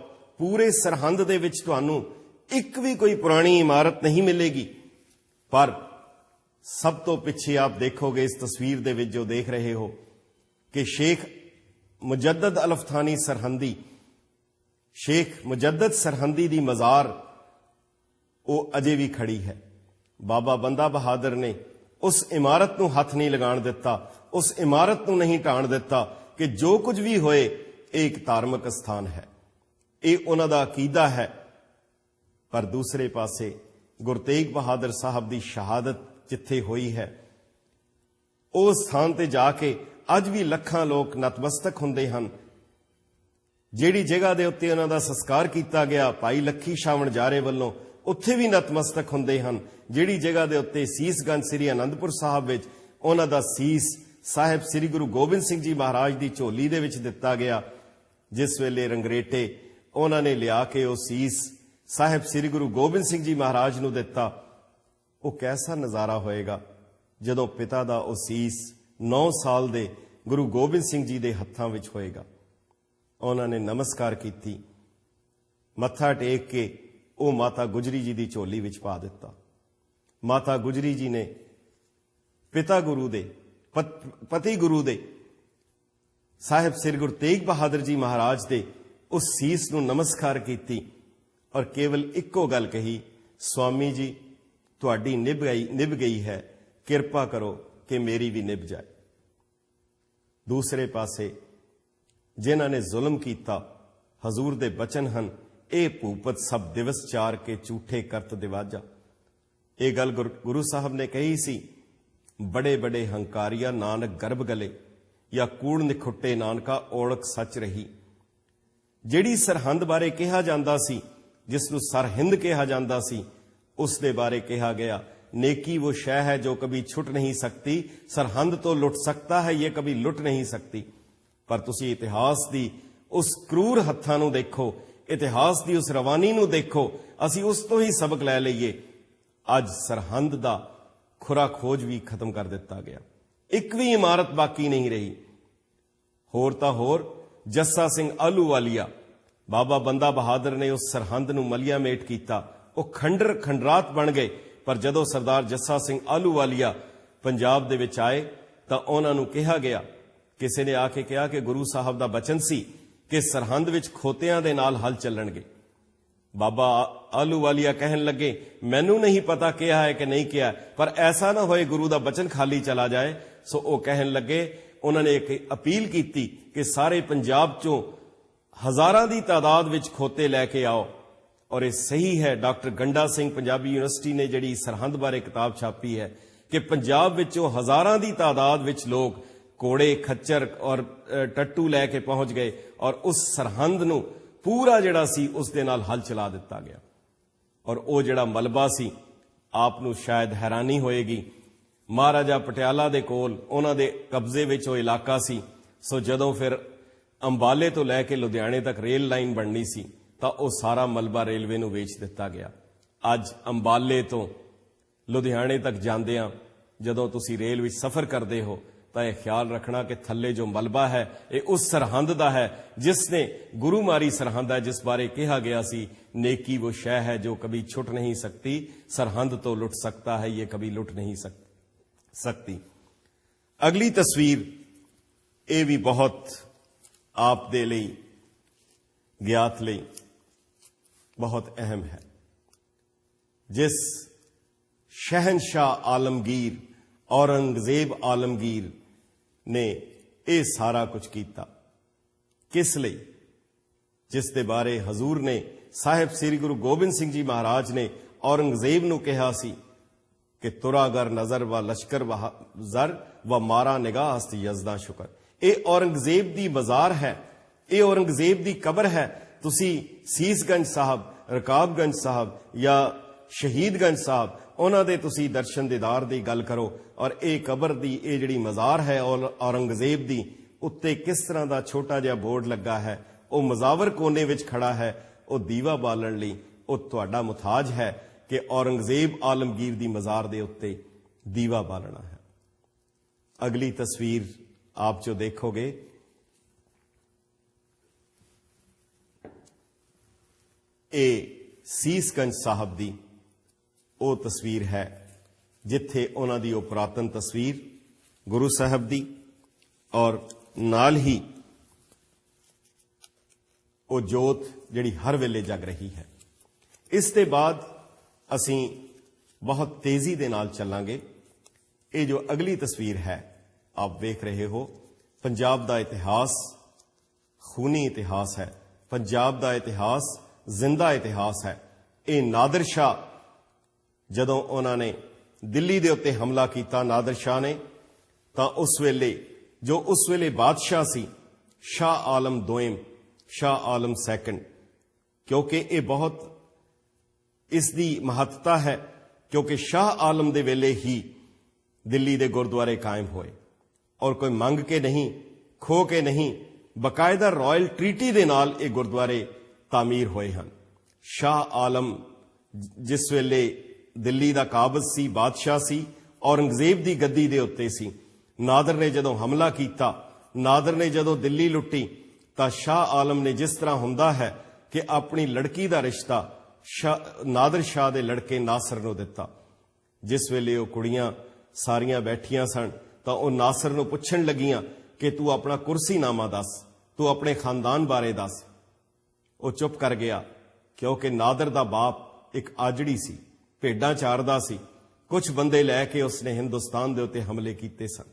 S1: ਪੂਰੇ ਸਰਹੰਦ ਦੇ ਵਿੱਚ ਤੁਹਾਨੂੰ ਇੱਕ ਵੀ ਕੋਈ ਪੁਰਾਣੀ ਇਮਾਰਤ ਨਹੀਂ ਮਿਲੇਗੀ, ਪਰ ਸਭ ਤੋਂ ਪਿੱਛੇ ਆਪ ਦੇਖੋਗੇ ਇਸ ਤਸਵੀਰ ਦੇ ਵਿੱਚ ਜੋ ਦੇਖ ਰਹੇ ਹੋ ਕਿ ਸ਼ੇਖ ਮੁਜੱਦਦ ਅਲਫਥਾਨੀ ਸਰਹੰਦੀ, ਸ਼ੇਖ ਮੁਜੱਦਦ ਸਰਹੰਦੀ ਦੀ ਮਜ਼ਾਰ ਉਹ ਅਜੇ ਵੀ ਖੜੀ ਹੈ। ਬਾਬਾ ਬੰਦਾ ਬਹਾਦਰ ਨੇ ਉਸ ਇਮਾਰਤ ਨੂੰ ਹੱਥ ਨਹੀਂ ਲਗਾਉਣ ਦਿੱਤਾ, ਉਸ ਇਮਾਰਤ ਨੂੰ ਨਹੀਂ ਢਾਣ ਦਿੱਤਾ ਕਿ ਜੋ ਕੁਝ ਵੀ ਹੋਏ ਇਹ ਇੱਕ ਧਾਰਮਿਕ ਸਥਾਨ ਹੈ, ਇਹ ਉਹਨਾਂ ਦਾ ਅਕੀਦਾ ਹੈ। ਪਰ ਦੂਸਰੇ ਪਾਸੇ ਗੁਰੂ ਤੇਗ ਬਹਾਦਰ ਸਾਹਿਬ ਦੀ ਸ਼ਹਾਦਤ ਜਿੱਥੇ ਹੋਈ ਹੈ, ਉਸ ਸਥਾਨ ਤੇ ਜਾ ਕੇ ਅੱਜ ਵੀ ਲੱਖਾਂ ਲੋਕ ਨਤਮਸਤਕ ਹੁੰਦੇ ਹਨ। ਜਿਹੜੀ ਜਗ੍ਹਾ ਦੇ ਉੱਤੇ ਉਹਨਾਂ ਦਾ ਸੰਸਕਾਰ ਕੀਤਾ ਗਿਆ ਭਾਈ ਲੱਖੀ ਸ਼ਾਵਣ ਜਾਰੇ ਵੱਲੋਂ, ਉੱਥੇ ਵੀ ਨਤਮਸਤਕ ਹੁੰਦੇ ਹਨ। ਜਿਹੜੀ ਜਗ੍ਹਾ ਦੇ ਉੱਤੇ ਸੀਸਗੰਜ ਸ੍ਰੀ ਅਨੰਦਪੁਰ ਸਾਹਿਬ ਵਿੱਚ ਉਹਨਾਂ ਦਾ ਸੀਸ ਸਾਹਿਬ ਸ੍ਰੀ ਗੁਰੂ ਗੋਬਿੰਦ ਸਿੰਘ ਜੀ ਮਹਾਰਾਜ ਦੀ ਝੋਲੀ ਦੇ ਵਿੱਚ ਦਿੱਤਾ ਗਿਆ, ਜਿਸ ਵੇਲੇ ਰੰਗਰੇਟੇ ਉਹਨਾਂ ਨੇ ਲਿਆ ਕੇ ਉਹ ਸੀਸ ਸਾਹਿਬ ਸ੍ਰੀ ਗੁਰੂ ਗੋਬਿੰਦ ਸਿੰਘ ਜੀ ਮਹਾਰਾਜ ਨੂੰ ਦਿੱਤਾ। ਉਹ ਕੈਸਾ ਨਜ਼ਾਰਾ ਹੋਏਗਾ ਜਦੋਂ ਪਿਤਾ ਦਾ ਉਹ ਸੀਸ 9 ਸਾਲ ਦੇ ਗੁਰੂ ਗੋਬਿੰਦ ਸਿੰਘ ਜੀ ਦੇ ਹੱਥਾਂ ਵਿੱਚ ਹੋਏਗਾ। ਉਹਨਾਂ ਨੇ ਨਮਸਕਾਰ ਕੀਤੀ, ਮੱਥਾ ਟੇਕ ਕੇ ਉਹ ਮਾਤਾ ਗੁਜਰੀ ਜੀ ਦੀ ਝੋਲੀ ਵਿੱਚ ਪਾ ਦਿੱਤਾ। ਮਾਤਾ ਗੁਜਰੀ ਜੀ ਨੇ ਪਿਤਾ ਗੁਰੂ ਦੇ ਪਤੀ ਗੁਰੂ ਦੇ ਸਾਹਿਬ ਸ੍ਰੀ ਗੁਰੂ ਤੇਗ ਬਹਾਦਰ ਜੀ ਮਹਾਰਾਜ ਦੇ ਉਸ ਸੀਸ ਨੂੰ ਨਮਸਕਾਰ ਕੀਤੀ ਔਰ ਕੇਵਲ ਇੱਕੋ ਗੱਲ ਕਹੀ, ਸਵਾਮੀ ਜੀ ਤੁਹਾਡੀ ਨਿਭ ਗਈ ਹੈ, ਕਿਰਪਾ ਕਰੋ ਕਿ ਮੇਰੀ ਵੀ ਨਿਭ ਜਾਏ। ਦੂਸਰੇ ਪਾਸੇ ਜਿਨ੍ਹਾਂ ਨੇ ਜ਼ੁਲਮ ਕੀਤਾ, ਹਜ਼ੂਰ ਦੇ ਬਚਨ ਹਨ, ਇਹ ਭੂਪਤ ਸਭ ਦਿਵਸ ਚਾਰ ਕੇ ਝੂਠੇ ਕਰਤ ਦਿਵਾਜਾ। ਇਹ ਗੱਲ ਗੁਰੂ ਸਾਹਿਬ ਨੇ ਕਹੀ ਸੀ, ਬੜੇ ਬੜੇ ਹੰਕਾਰੀਆ ਨਾਨਕ ਗਰਭ ਗਲੇ, ਜਾਂ ਕੂੜ ਨਿਖੁੱਟੇ ਨਾਨਕਾ ਔਲਖ ਸੱਚ ਰਹੀ। ਜਿਹੜੀ ਸਰਹੰਦ ਬਾਰੇ ਕਿਹਾ ਜਾਂਦਾ ਸੀ, ਜਿਸ ਨੂੰ ਸਰਹਿੰਦ ਕਿਹਾ ਜਾਂਦਾ ਸੀ, ਉਸ ਦੇ ਬਾਰੇ ਕਿਹਾ ਗਿਆ, नेकी वो शय है जो कभी छुट नहीं सकती, सरहंद तो लुट सकता है, ये कभी लुट नहीं सकती। पर तुसी इतिहास दी उस क्रूर हत्थां नूं देखो, इतिहास दी उस रवानी नूं देखो, असी उस तो ही सबक लै लईए। अज सरहंद दा खुरा खोज भी खत्म कर दिता गया, एक भी इमारत बाकी नहीं रही। होर तां होर जस्सा सिंह आलूवालिया, बाबा बंदा बहादुर ने उस सरहंद नूं मलिया मेट कीता, वो खंडर खंडरात बन गए। पर जदों सरदार जस्सा सिंह आलूवालिया पंजाब दे विच आए तां उन्हां नूं कहा गया, किसी ने आके कहा कि गुरु साहब दा बचन सी कि सरहंद विच खोतियां दे नाल हल चलणगे। बाबा आलूवालिया कहन लगे, मैनू नहीं पता कहा है कि नहीं कहा, पर ऐसा ना होए गुरु दा बचन खाली चला जाए। सो वो कहन लगे, उन्होंने एक अपील की कि सारे पंजाब चों हज़ारां दी तादाद विच खोते लैके आओ। और ये सही है, डॉक्टर गंडा सिंह पंजाबी यूनिवर्सिटी ने जिहड़ी सरहंद बारे किताब छापी है कि पंजाब विचों हज़ारां दी तादाद विच लोग घोड़े खच्चर और टट्टू लैके पहुंच गए और उस सरहंद नूं पूरा जिहड़ा सी उस दे नाल हल चला दिता गया। और वो जिहड़ा मलबा सी, आप नूं शायद हैरानी होएगी, महाराजा पटियाला दे कोल उन्हां दे कब्जे विच वो इलाका सी। सो जदों फिर अंबाले तो लैके लुधियाणे तक रेल लाइन बननी सी ਤਾਂ ਉਹ ਸਾਰਾ ਮਲਬਾ ਰੇਲਵੇ ਨੂੰ ਵੇਚ ਦਿੱਤਾ ਗਿਆ। ਅੱਜ ਅੰਬਾਲੇ ਤੋਂ ਲੁਧਿਆਣੇ ਤੱਕ ਜਾਂਦਿਆਂ ਜਦੋਂ ਤੁਸੀਂ ਰੇਲ ਵਿੱਚ ਸਫ਼ਰ ਕਰਦੇ ਹੋ ਤਾਂ ਇਹ ਖਿਆਲ ਰੱਖਣਾ ਕਿ ਥੱਲੇ ਜੋ ਮਲਬਾ ਹੈ ਇਹ ਉਸ ਸਰਹੰਦ ਦਾ ਹੈ ਜਿਸ ਨੇ ਗੁਰੂ ਮਾਰੀ ਸਰਹੰਦ ਹੈ, ਜਿਸ ਬਾਰੇ ਕਿਹਾ ਗਿਆ ਸੀ, नेकी वो शय है जो कभी छुट नहीं सकती, सरहंद तो लुट सकता है, ये कभी लुट नहीं सकती। अगली तस्वीर ये भी बहुत आप दे लई ज्ञात लई बहुत अहम है। जिस शहनशाह आलमगीर औरंगजेब आलमगीर ने यह सारा कुछ किया, किस लई, जिस दे बारे हजूर ने साहिब श्री गुरु गोबिंद सिंह जी महाराज ने औरंगजेब नूं कहा सी कि तुरागर नजर व लश्कर व जर व मारा निगाह हस्त यजदा शुकर। ये औरंगजेब दी मजार है, ये औरंगजेब दी कबर है। तुसी सीसगंज साहब, रकाबगंज साहब या शहीदगंज साहब उन्हां दे तुसी दर्शन दीदार दी गल करो और ये कबर दी ये जिहड़ी मजार है औरंगजेब दी, उत्ते किस तरह दा छोटा जिहा बोर्ड लगा है, वो मजावर कोने विच खड़ा है, वो दीवा बालण लई वो तुहाडा मुताज है कि औरंगजेब आलमगीर दी मजार दे उत्ते दीवा बालना है। अगली तस्वीर आप जो देखोगे, ये सीसगंज साहब दी वो तस्वीर है जिथे उन्हां दी वो पुरातन तस्वीर गुरु साहब दी और नाल ही वो जोत जिहड़ी हर वेले जग रही है। इस दे बाद असीं बहुत तेजी दे नाल चलांगे। ये जो अगली तस्वीर है आप वेख रहे हो, पंजाब दा इतिहास खूनी इतिहास है, पंजाब दा इतिहास जिंदा इतिहास है। ये नादिर शाह जदों उन्होंने दिल्ली दे उत्ते हमला किया नादिर शाह ने, तां उस वेले जो उस वेले बादशाह सी शाह आलम दोएम, शाह आलम सैकंड, क्योंकि ये बहुत इसकी महत्ता है क्योंकि शाह आलम दे वेले ही दिल्ली दे गुरुद्वारे कायम होए और कोई मंग के नहीं, खो के नहीं, बकायदा रॉयल ट्रीटी दे नाल ये गुरुद्वारे तामीर होए हैं। शाह आलम जिस वेले दिल्ली दा काबज सी, बादशाह सी, औरंगजेब दी गद्दी दे उत्ते सी, नादर ने जदों हमला किया, नादर ने जदों दिल्ली लुट्टी, तां शाह आलम ने जिस तरह हुंदा है कि अपनी लड़की दा रिश्ता नादिर शाह दे लड़के नासर नूं दिता। जिस वेले वो कुड़ियां सारियां बैठियां सन तां वो नासर नूं पुछण लगियां कि तू अपना कुर्सीनामा दस, तू अपने खानदान बारे दस। वो चुप कर गया क्योंकि नादिर दा बाप एक आजड़ी सी, भेडां चारदा सी, कुछ बंदे लैके उसने हिंदुस्तान दे उत्ते हमले कीते सन।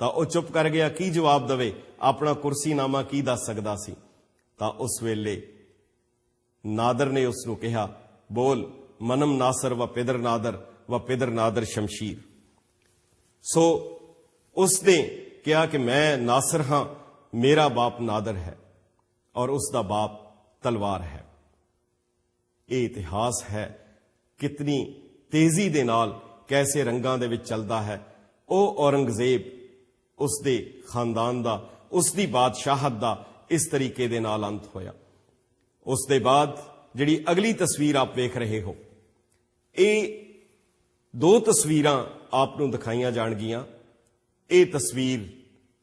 S1: तां वो चुप कर गया, की जवाब दवे, अपना कुर्सीनामा की दस सकदा सी। तां उस वेले नादर ने उसनूं कहा, बोल मनम नासर व पिदर नादर शमशीर। सो उसने कहा कि मैं नासर हां, मेरा बाप नादर है और उसका बाप तलवार है। ये इतिहास है कितनी तेजी दे नाल कैसे रंगां दे विच चलदा है। ओ औरंगजेब उसदे खानदान दा, उसदी बादशाहत दा इस तरीके दे नाल अंत होया। उस दे बाद जिहड़ी अगली तस्वीर आप वेख रहे हो, ये दो तस्वीरां आपनूं दिखाईयां जाणगियां। ये तस्वीर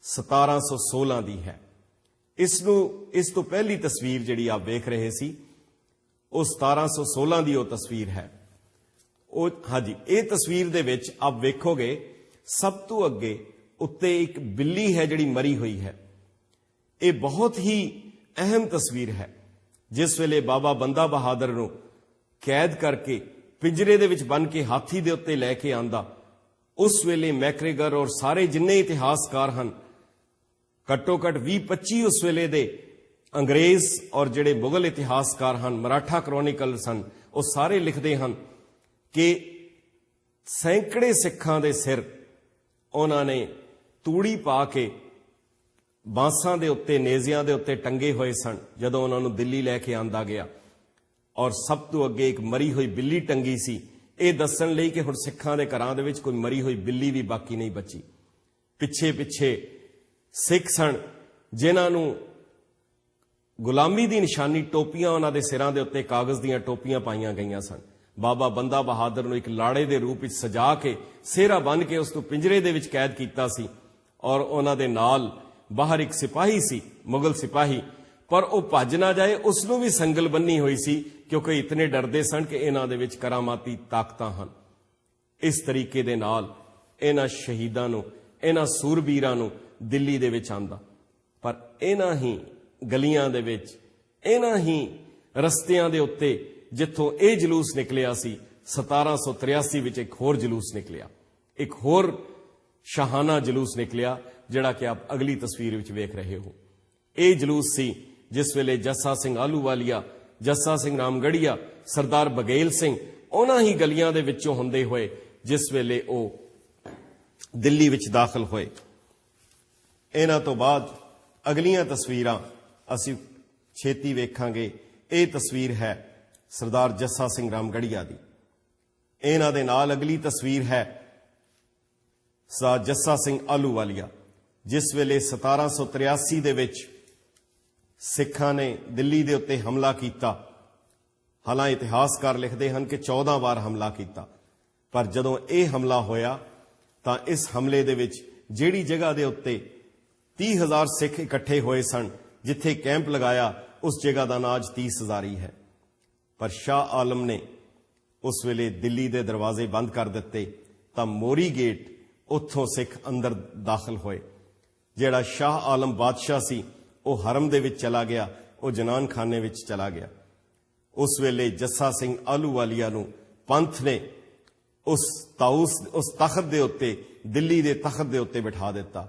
S1: 1716 दी है। इस तो पहली तस्वीर जिहड़ी आप वेख रहे सी वो 1716 दी वो तस्वीर है। हाँ जी, ये तस्वीर दे विच आप वेखोगे सब तो अगे उत्ते एक बिल्ली है जिहड़ी मरी हुई है। ये बहुत ही अहम तस्वीर है। जिस वेले बाबा बंदा बहादुर नूं कैद करके पिंजरे दे विच बन के हाथी दे उत्ते लैके आंदा, उस वेले मैकरेगर और सारे जिन्ने इतिहासकार हन, घट्टो घट 20-25 उस वेले दे अंग्रेज और जिहड़े मुगल इतिहासकार हन, मराठा क्रॉनिकल्स हन, वो सारे लिखते हैं कि सैकड़े सिखां दे सिर उन्होंने तूड़ी पा के बांसां दे उत्ते, नेज़ियां दे उत्ते टंगे हुए सन जदों उन्होंने दिल्ली लैके आंदा गया। और सब तो अगे एक मरी हुई बिल्ली टंगी सी, ये दस्सण लई कि हुण सिखां दे घरां दे विच कोई मरी हुई बिल्ली भी बाकी नहीं बची। पिछे पिछे सिख सन जिन्हां नूं गुलामी दी निशानी टोपियां उन्हां दे सिरां दे उत्ते कागज़ दीयां टोपियां पाईयां गईयां सन। बाबा बंदा बहादुर नूं एक लाड़े दे रूप विच सजा के सेहरा बन के उस नूं पिंजरे दे विच कैद कीता सी और उन्हां दे नाल बाहर एक सिपाही सी, मुगल सिपाही, पर वो भज ना जाए उसनूं भी संगल बन्नी हुई सी क्योंकि इतने डरदे सन कि इन्हां दे विच करामाती ताकतां हन। इस तरीके दे नाल इन्हां शहीदां नूं, इन्हां सूरबीरां नूं दिल्ली दे विच आंदा। पर इन्हां ही गलियां दे विच, इन्हां ही रस्तियां दे उत्ते जिथों ये जलूस निकलिया सी, 1783 विच एक होर जलूस निकलिया, एक होर शाहाना जलूस निकलिया जिहड़ा कि आप अगली तस्वीर विच वेख रहे हो। ये जलूस सी जिस वेले जस्सा सिंह आलूवालिया, जस्सा सिंह रामगढ़िया, सरदार बघेल सिंह उन्हां ही गलियां दे विचों हुंदे होए जिस वेले वो दिल्ली विच दाखिल होए। इन्हां तो बाद अगलियां तस्वीरां असीं छेती वेखांगे। ये तस्वीर है सरदार जस्सा सिंह रामगढ़िया दी। इन्हां दे नाल अगली तस्वीर है सरदार जस्सा सिंह आलूवालिया। जिस वेले 1783 दे विच सिखां ने दिल्ली दे उत्ते हमला किया, हालां इतिहासकार लिखते हैं कि 14 बार हमला किया, पर जदों ये हमला होया ਤਾਂ ਇਸ ਹਮਲੇ ਦੇ ਵਿੱਚ ਜਿਹੜੀ ਜਗ੍ਹਾ ਦੇ ਉੱਤੇ 30,000 ਸਿੱਖ ਇਕੱਠੇ ਹੋਏ ਸਨ, ਜਿੱਥੇ ਕੈਂਪ ਲਗਾਇਆ, ਉਸ ਜਗ੍ਹਾ ਦਾ ਨਾਂ ਅੱਜ 30 ਹਜ਼ਾਰੀ ਹੈ। ਪਰ ਸ਼ਾਹ ਆਲਮ ਨੇ ਉਸ ਵੇਲੇ ਦਿੱਲੀ ਦੇ ਦਰਵਾਜ਼ੇ ਬੰਦ ਕਰ ਦਿੱਤੇ ਤਾਂ ਮੋਰੀ ਗੇਟ ਉੱਥੋਂ ਸਿੱਖ ਅੰਦਰ ਦਾਖਲ ਹੋਏ। ਜਿਹੜਾ ਸ਼ਾਹ ਆਲਮ ਬਾਦਸ਼ਾਹ ਸੀ ਉਹ ਹਰਮ ਦੇ ਵਿੱਚ ਚਲਾ ਗਿਆ, ਉਹ ਜਨਾਨ ਖਾਨੇ ਵਿੱਚ ਚਲਾ ਗਿਆ। ਉਸ ਵੇਲੇ ਜੱਸਾ ਸਿੰਘ ਆਹਲੂਵਾਲੀਆ ਨੂੰ ਪੰਥ ਨੇ ਉਸ ਤਖਤ ਦੇ ਉੱਤੇ, ਦਿੱਲੀ ਦੇ ਤਖਤ ਦੇ ਉੱਤੇ ਬਿਠਾ ਦਿੱਤਾ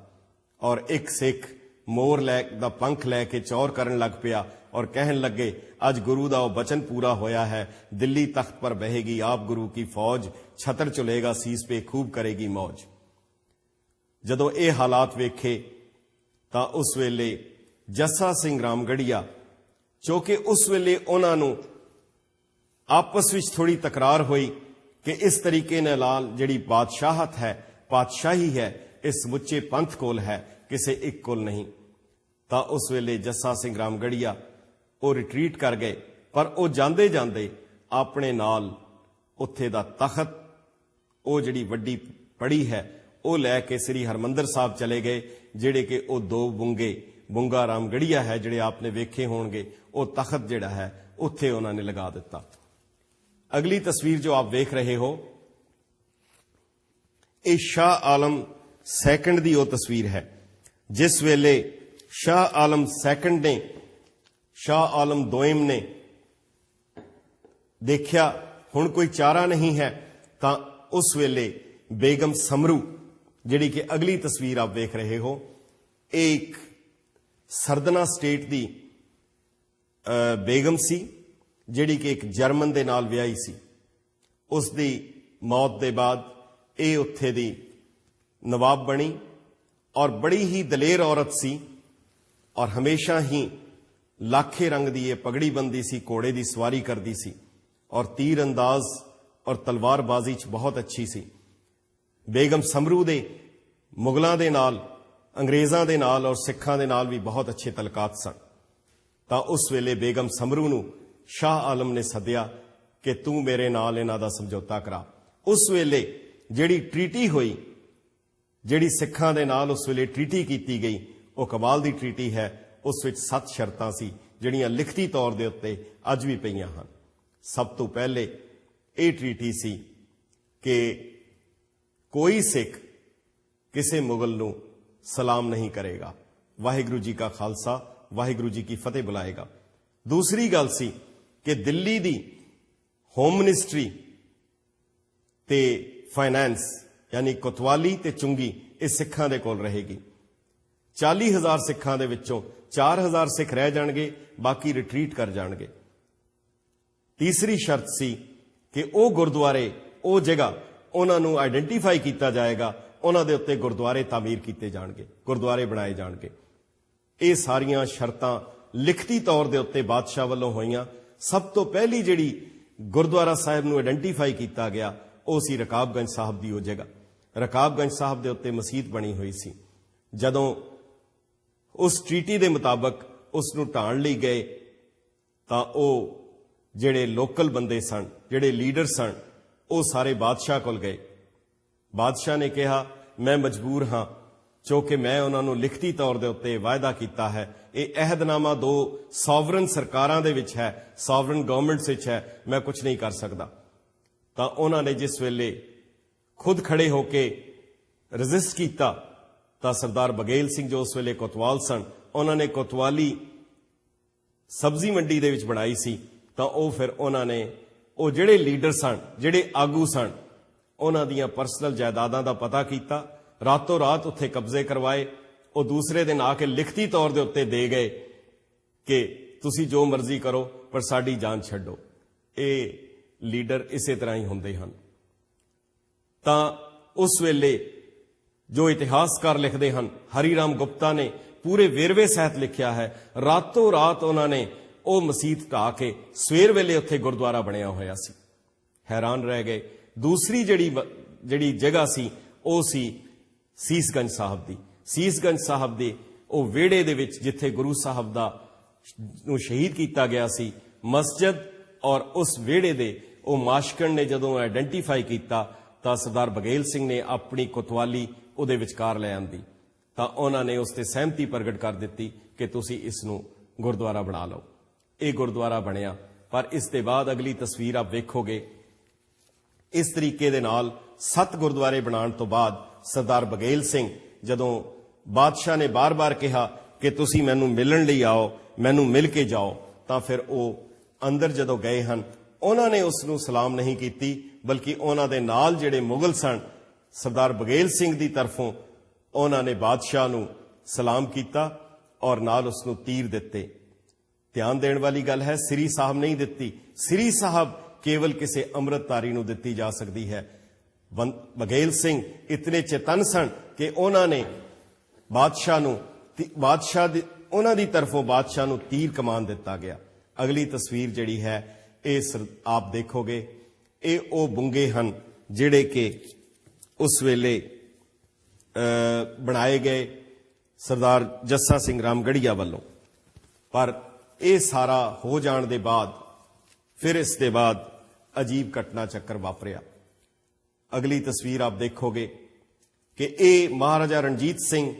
S1: ਔਰ ਇੱਕ ਸਿੱਖ ਮੋਰ ਦਾ ਪੰਖ ਲੈ ਕੇ ਚੌਰ ਕਰਨ ਲੱਗ ਪਿਆ और कहन लगे अज गुरु का वह वचन पूरा होया है, दिल्ली तख्त पर बहेगी आप गुरु की फौज, छतर चुलेगा सीस पे खूब करेगी मौज। जदों ये हालात वेखे तां उस वेले जस्सा सिंह रामगढ़िया, चूंकि उस वेले उन्होंने आपस में थोड़ी तकरार हुई कि इस तरीके नाल जिहड़ी बादशाहत है, पातशाही है, इस समुचे पंथ कोल है, किसी एक कोल नहीं। तां उस वेले जस्सा सिंह रामगढ़िया ਉਹ ਰਿਟਰੀਟ कर गए, पर ਉਹ ਜਾਂਦੇ ਜਾਂਦੇ ਆਪਣੇ ਨਾਲ ਉੱਥੇ ਦਾ ਤਖਤ, ਉਹ ਜਿਹੜੀ ਵੱਡੀ ਪੜੀ ਹੈ, ਉਹ ਲੈ ਕੇ ਸ੍ਰੀ ਹਰਮੰਦਰ ਸਾਹਿਬ ਚਲੇ ਗਏ, ਜਿਹੜੇ ਕਿ ਉਹ ਦੋ ਬੁੰਗਾ ਰਾਮਗੜੀਆ ਹੈ ਜਿਹੜੇ ਆਪਨੇ ਵੇਖੇ ਹੋਣਗੇ, ਉਹ ਤਖਤ ਜਿਹੜਾ ਹੈ ਉੱਥੇ ਉਹਨਾਂ ਨੇ ਲਗਾ ਦਿੱਤਾ। ਅਗਲੀ ਤਸਵੀਰ ਜੋ ਆਪ ਵੇਖ ਰਹੇ ਹੋ, ਇਹ ਸ਼ਾਹ ਆਲਮ ਸੈਕੰਡ ਦੀ ਉਹ ਤਸਵੀਰ ਹੈ ਜਿਸ ਵੇਲੇ ਸ਼ਾਹ ਆਲਮ ਸੈਕੰਡ ਨੇ, शाह आलम दोयम ने देखा हुण कोई चारा नहीं है, तां उस वेले बेगम समरू, जिहड़ी कि अगली तस्वीर आप देख रहे हो, एक सरदना स्टेट दी बेगम सी, जिहड़ी कि एक जर्मन दे नाल विआही सी। उस दी मौत दे बाद ये उत्थे दी नवाब बनी और बड़ी ही दलेर औरत सी और हमेशा ही लाखे रंग दी ये पगड़ी बंदी सी, घोड़े की सवारी करती सी और तीर अंदाज और तलवारबाजी च बहुत अच्छी सी। बेगम समरू दे मुगलों के नाल, अंग्रेज़ों के नाल और सिखां दे नाल भी बहुत अच्छे तलकात सन। तां उस वेले बेगम समरू नूं शाह आलम ने सद्या कि तू मेरे नाल इन्हां दा समझौता करा। उस वेले जिहड़ी ट्रीटी हुई, जिहड़ी सिखां दे नाल उस वेले ट्रीटी कीती गई, वो कमाल दी ट्रीटी है। उस विच 7 शर्तां सी जिहड़ियां लिखती तौर दे उत्ते अज भी पईयां हन। सब तो पहले ये ट्रीटी सी कि कोई सिख किसी मुगल नूं सलाम नहीं करेगा, वाहिगुरू जी का खालसा वाहिगुरू जी की फतेह बुलाएगा। दूसरी गल सी कि दिल्ली दी होम मिनिस्ट्री ते फाइनैंस यानी कोतवाली ते चुंगी इस सिखां दे कोल रहेगी। 40,000 सिखां दे विचों 4,000 सिख रह जाणगे, बाकी रिट्रीट कर जाणगे। तीसरी शर्त सी कि वो गुरुद्वारे, वो जगह उन्हां नूं आइडेंटिफाई किया जाएगा, उन्हां दे उत्ते गुरुद्वारे तामीर किए जाणगे, गुरुद्वारे बनाए जाणगे। ये सारियां शर्तां लिखती तौर दे उत्ते बादशाह वल्लों होईयां। सब तो पहली जिहड़ी गुरुद्वारा साहिब नूं आइडेंटिफाई किया गया वो सी रकाबगंज साहब दी वो जगह। रकाबगंज साहब दे उत्ते मसीत बनी हुई सी। जदों उस ट्रीटी के मुताबिक उसनूं ढाण लई गए तां ओ जिहड़े लोकल बंदे सन, जिहड़े लीडर सन, वो सारे बादशाह कोल गए। बादशाह ने कहा मैं मजबूर हाँ, क्योंकि मैं उन्होंने लिखती तौर के उत्ते वायदा किया है, ये अहदनामा 2 सॉवरन सरकारां दे विच है, सॉवरन गवर्नमेंट्स विच है, मैं कुछ नहीं कर सकता। तां उन्होंने जिस वेले खुद खड़े होके रजिस्ट किया तां सरदार बघेल सिंह जो उस वेले कोतवाल सन, उन्होंने कोतवाली सब्जी मंडी दे विच बनाई सी। तां ओ फिर उन्होंने वो जिहड़े लीडर सन, जिहड़े आगू सन, उन्हां दीयां पर्सनल जायदादां दा पता किया, रातों रात उत्थे कब्जे करवाए। वो दूसरे दिन आके लिखती तौर के उत्ते दे गए कि तुसी जो मर्जी करो पर साडी जान छड्डो। ये लीडर इसे तरह ही हुंदे हन। तां उस वेले जो इतिहासकार लिखते हैं, हरिराम गुप्ता ने पूरे वेरवे सहित लिखा है, रातों रात उन्होंने वो मसीत ढा के सवेर वेले उत्थे गुरुद्वारा बनया होया सी। हैरान रह गए। दूसरी जिहड़ी जगह सी वो सी सीसगंज साहब दी। सीसगंज साहब दे वो वेड़े दे विच जिथे गुरु साहब दा नूं शहीद किया गया सी, मस्जिद और उस वेड़े दे वो माशकन ने जदों आइडेंटिफाई किया, ਤਾਂ ਸਰਦਾਰ ਬਘੇਲ ਸਿੰਘ ਨੇ ਆਪਣੀ ਕੋਤਵਾਲੀ ਉਹਦੇ ਵਿਚਕਾਰ ਲੈ ਆਂਦੀ, ਤਾਂ ਉਹਨਾਂ ਨੇ ਉਸ ਤੇ ਸਹਿਮਤੀ ਪ੍ਰਗਟ ਕਰ ਦਿੱਤੀ ਕਿ ਤੁਸੀਂ ਇਸ ਨੂੰ ਗੁਰਦੁਆਰਾ ਬਣਾ ਲਓ। ਇਹ ਗੁਰਦੁਆਰਾ ਬਣਿਆ। ਪਰ ਇਸ ਦੇ ਬਾਅਦ ਅਗਲੀ ਤਸਵੀਰ ਆਪ ਵੇਖੋਗੇ, ਇਸ ਤਰੀਕੇ ਦੇ ਨਾਲ 7 ਗੁਰਦੁਆਰੇ ਬਣਾਉਣ ਤੋਂ ਬਾਅਦ ਸਰਦਾਰ ਬਘੇਲ ਸਿੰਘ, ਜਦੋਂ ਬਾਦਸ਼ਾਹ ਨੇ ਬਾਰ-ਬਾਰ ਕਿਹਾ ਕਿ ਤੁਸੀਂ ਮੈਨੂੰ ਮਿਲਣ ਲਈ ਆਓ, ਮੈਨੂੰ ਮਿਲ ਕੇ ਜਾਓ, ਤਾਂ ਫਿਰ ਉਹ ਅੰਦਰ ਜਦੋਂ ਗਏ ਹਨ, ਉਹਨਾਂ ਨੇ ਉਸ ਨੂੰ ਸਲਾਮ ਨਹੀਂ ਕੀਤੀ, ਬਲਕਿ ਉਹਨਾਂ ਦੇ ਨਾਲ ਜਿਹੜੇ ਮੁਗਲ ਸਨ ਸਰਦਾਰ ਬਘੇਲ ਸਿੰਘ ਦੀ ਤਰਫੋਂ, ਉਹਨਾਂ ਨੇ ਬਾਦਸ਼ਾਹ ਨੂੰ ਸਲਾਮ ਕੀਤਾ ਔਰ ਨਾਲ ਉਸ ਨੂੰ ਤੀਰ ਦਿੱਤੇ। ਧਿਆਨ ਦੇਣ ਵਾਲੀ ਗੱਲ ਹੈ, ਸ੍ਰੀ ਸਾਹਿਬ ਨਹੀਂ ਦਿੱਤੀ। ਸ੍ਰੀ ਸਾਹਿਬ ਕੇਵਲ ਕਿਸੇ ਅੰਮ੍ਰਿਤਧਾਰੀ ਨੂੰ ਦਿੱਤੀ ਜਾ ਸਕਦੀ ਹੈ। ਬਘੇਲ ਸਿੰਘ ਇਤਨੇ ਚੇਤਨ ਸਨ ਕਿ ਉਹਨਾਂ ਨੇ ਉਹਨਾਂ ਦੀ ਤਰਫੋਂ ਬਾਦਸ਼ਾਹ ਨੂੰ ਤੀਰ ਕਮਾਨ ਦਿੱਤਾ ਗਿਆ। ਅਗਲੀ ਤਸਵੀਰ ਜਿਹੜੀ ਹੈ ਇਹ ਆਪ ਦੇਖੋਗੇ, ਇਹ ਉਹ ਬੁੰਗੇ ਹਨ ਜਿਹੜੇ ਕਿ ਉਸ ਵੇਲੇ ਬਣਾਏ ਗਏ ਸਰਦਾਰ ਜੱਸਾ ਸਿੰਘ ਰਾਮਗੜੀਆ ਵੱਲੋਂ। ਪਰ ਇਹ ਸਾਰਾ ਹੋ ਜਾਣ ਦੇ ਬਾਅਦ ਫਿਰ ਇਸ ਦੇ ਬਾਅਦ ਅਜੀਬ ਘਟਨਾ ਚੱਕਰ ਵਾਪਰਿਆ। ਅਗਲੀ ਤਸਵੀਰ ਆਪ ਦੇਖੋਗੇ ਕਿ ਇਹ ਮਹਾਰਾਜਾ ਰਣਜੀਤ ਸਿੰਘ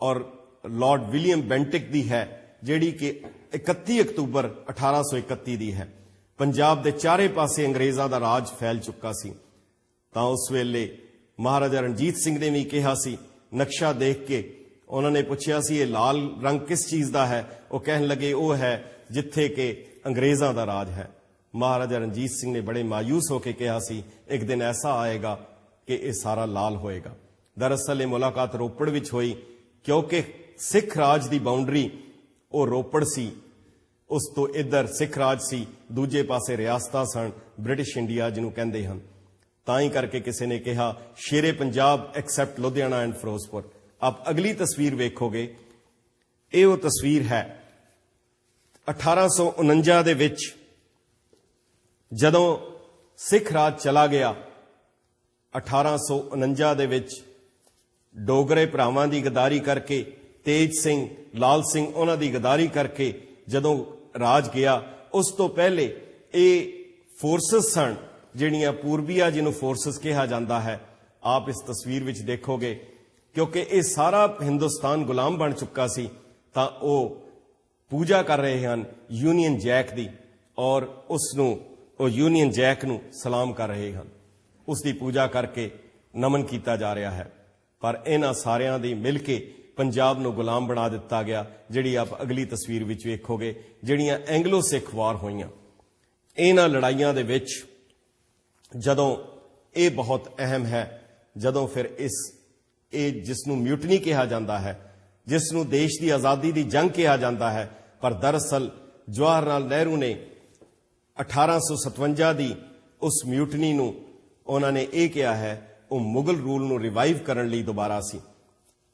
S1: ਔਰ ਲਾਰਡ ਵਿਲੀਅਮ ਬੈਂਟਿਕ ਦੀ ਹੈ, ਜਿਹੜੀ ਕਿ 31 ਅਕਤੂਬਰ 1831 ਦੀ ਹੈ। ਪੰਜਾਬ ਦੇ ਚਾਰੇ ਪਾਸੇ ਅੰਗਰੇਜ਼ਾਂ ਦਾ ਰਾਜ ਫੈਲ ਚੁੱਕਾ ਸੀ। ਤਾਂ ਉਸ ਵੇਲੇ ਮਹਾਰਾਜਾ ਰਣਜੀਤ ਸਿੰਘ ਨੇ ਵੀ ਕਿਹਾ ਸੀ, ਨਕਸ਼ਾ ਦੇਖ ਕੇ ਉਹਨਾਂ ਨੇ ਪੁੱਛਿਆ ਸੀ ਇਹ ਲਾਲ ਰੰਗ ਕਿਸ ਚੀਜ਼ ਦਾ ਹੈ? ਉਹ ਕਹਿਣ ਲੱਗੇ ਉਹ ਹੈ ਜਿੱਥੇ ਕਿ ਅੰਗਰੇਜ਼ਾਂ ਦਾ ਰਾਜ ਹੈ। ਮਹਾਰਾਜਾ ਰਣਜੀਤ ਸਿੰਘ ਨੇ ਬੜੇ ਮਾਯੂਸ ਹੋ ਕੇ ਕਿਹਾ ਸੀ, ਇੱਕ ਦਿਨ ਐਸਾ ਆਏਗਾ ਕਿ ਇਹ ਸਾਰਾ ਲਾਲ ਹੋਏਗਾ। ਦਰਅਸਲ ਇਹ ਮੁਲਾਕਾਤ ਰੋਪੜ ਵਿੱਚ ਹੋਈ, ਕਿਉਂਕਿ ਸਿੱਖ ਰਾਜ ਦੀ ਬਾਉਂਡਰੀ ਉਹ ਰੋਪੜ ਸੀ, ਉਸ ਤੋਂ ਇੱਧਰ ਸਿੱਖ ਰਾਜ ਸੀ, ਦੂਜੇ ਪਾਸੇ ਰਿਆਸਤਾਂ ਸਨ, ਬ੍ਰਿਟਿਸ਼ ਇੰਡੀਆ ਜਿਹਨੂੰ ਕਹਿੰਦੇ ਹਨ। ਤਾਂ ਹੀ ਕਰਕੇ ਕਿਸੇ ਨੇ ਕਿਹਾ ਸ਼ੇਰੇ ਪੰਜਾਬ ਐਕਸੈਪਟ ਲੁਧਿਆਣਾ ਐਂਡ ਫਿਰੋਜ਼ਪੁਰ। ਆਪ ਅਗਲੀ ਤਸਵੀਰ ਵੇਖੋਗੇ, ਇਹ ਉਹ ਤਸਵੀਰ ਹੈ 1849 ਦੇ ਵਿੱਚ ਜਦੋਂ ਸਿੱਖ ਰਾਜ ਚਲਾ ਗਿਆ। 1849 ਦੇ ਵਿੱਚ ਡੋਗਰੇ ਭਰਾਵਾਂ ਦੀ ਗਦਾਰੀ ਕਰਕੇ, ਤੇਜ ਸਿੰਘ, ਲਾਲ ਸਿੰਘ ਉਹਨਾਂ ਦੀ ਗਦਾਰੀ ਕਰਕੇ ਜਦੋਂ ਰਾਜ ਗਿਆ, ਉਸ ਤੋਂ ਪਹਿਲੇ ਇਹ ਫੋਰਸਸ ਸਨ ਜਿਹੜੀਆਂ ਪੂਰਬੀਆ, ਜਿਹਨੂੰ ਫੋਰਸਸ ਕਿਹਾ ਜਾਂਦਾ ਹੈ। ਆਪ ਇਸ ਤਸਵੀਰ ਵਿੱਚ ਦੇਖੋਗੇ, ਕਿਉਂਕਿ ਇਹ ਸਾਰਾ ਹਿੰਦੁਸਤਾਨ ਗੁਲਾਮ ਬਣ ਚੁੱਕਾ ਸੀ, ਤਾਂ ਉਹ ਪੂਜਾ ਕਰ ਰਹੇ ਹਨ ਯੂਨੀਅਨ ਜੈਕ ਦੀ, ਔਰ ਉਹ ਯੂਨੀਅਨ ਜੈਕ ਨੂੰ ਸਲਾਮ ਕਰ ਰਹੇ ਹਨ। ਉਸ ਦੀ ਪੂਜਾ ਕਰਕੇ ਨਮਨ ਕੀਤਾ ਜਾ ਰਿਹਾ ਹੈ। ਪਰ ਇਹਨਾਂ ਸਾਰਿਆਂ ਦੀ ਮਿਲ ਕੇ ਪੰਜਾਬ ਨੂੰ ਗੁਲਾਮ ਬਣਾ ਦਿੱਤਾ ਗਿਆ, ਜਿਹੜੀ ਆਪ ਅਗਲੀ ਤਸਵੀਰ ਵਿੱਚ ਵੇਖੋਗੇ। ਜਿਹੜੀਆਂ ਐਂਗਲੋ ਸਿੱਖ ਵਾਰ ਹੋਈਆਂ, ਇਹਨਾਂ ਲੜਾਈਆਂ ਦੇ ਵਿੱਚ ਜਦੋਂ ਇਹ ਬਹੁਤ ਅਹਿਮ ਹੈ, ਜਦੋਂ ਫਿਰ ਇਹ ਜਿਸ ਨੂੰ ਮਿਊਟਨੀ ਕਿਹਾ ਜਾਂਦਾ ਹੈ, ਜਿਸ ਨੂੰ ਦੇਸ਼ ਦੀ ਆਜ਼ਾਦੀ ਦੀ ਜੰਗ ਕਿਹਾ ਜਾਂਦਾ ਹੈ, ਪਰ ਦਰਅਸਲ ਜਵਾਹਰ ਲਾਲ ਨਹਿਰੂ ਨੇ 1857 ਦੀ ਉਸ ਮਿਊਟਨੀ ਨੂੰ ਉਹਨਾਂ ਨੇ ਇਹ ਕਿਹਾ ਹੈ ਉਹ ਮੁਗਲ ਰੂਲ ਨੂੰ ਰਿਵਾਈਵ ਕਰਨ ਲਈ ਦੁਬਾਰਾ ਸੀ।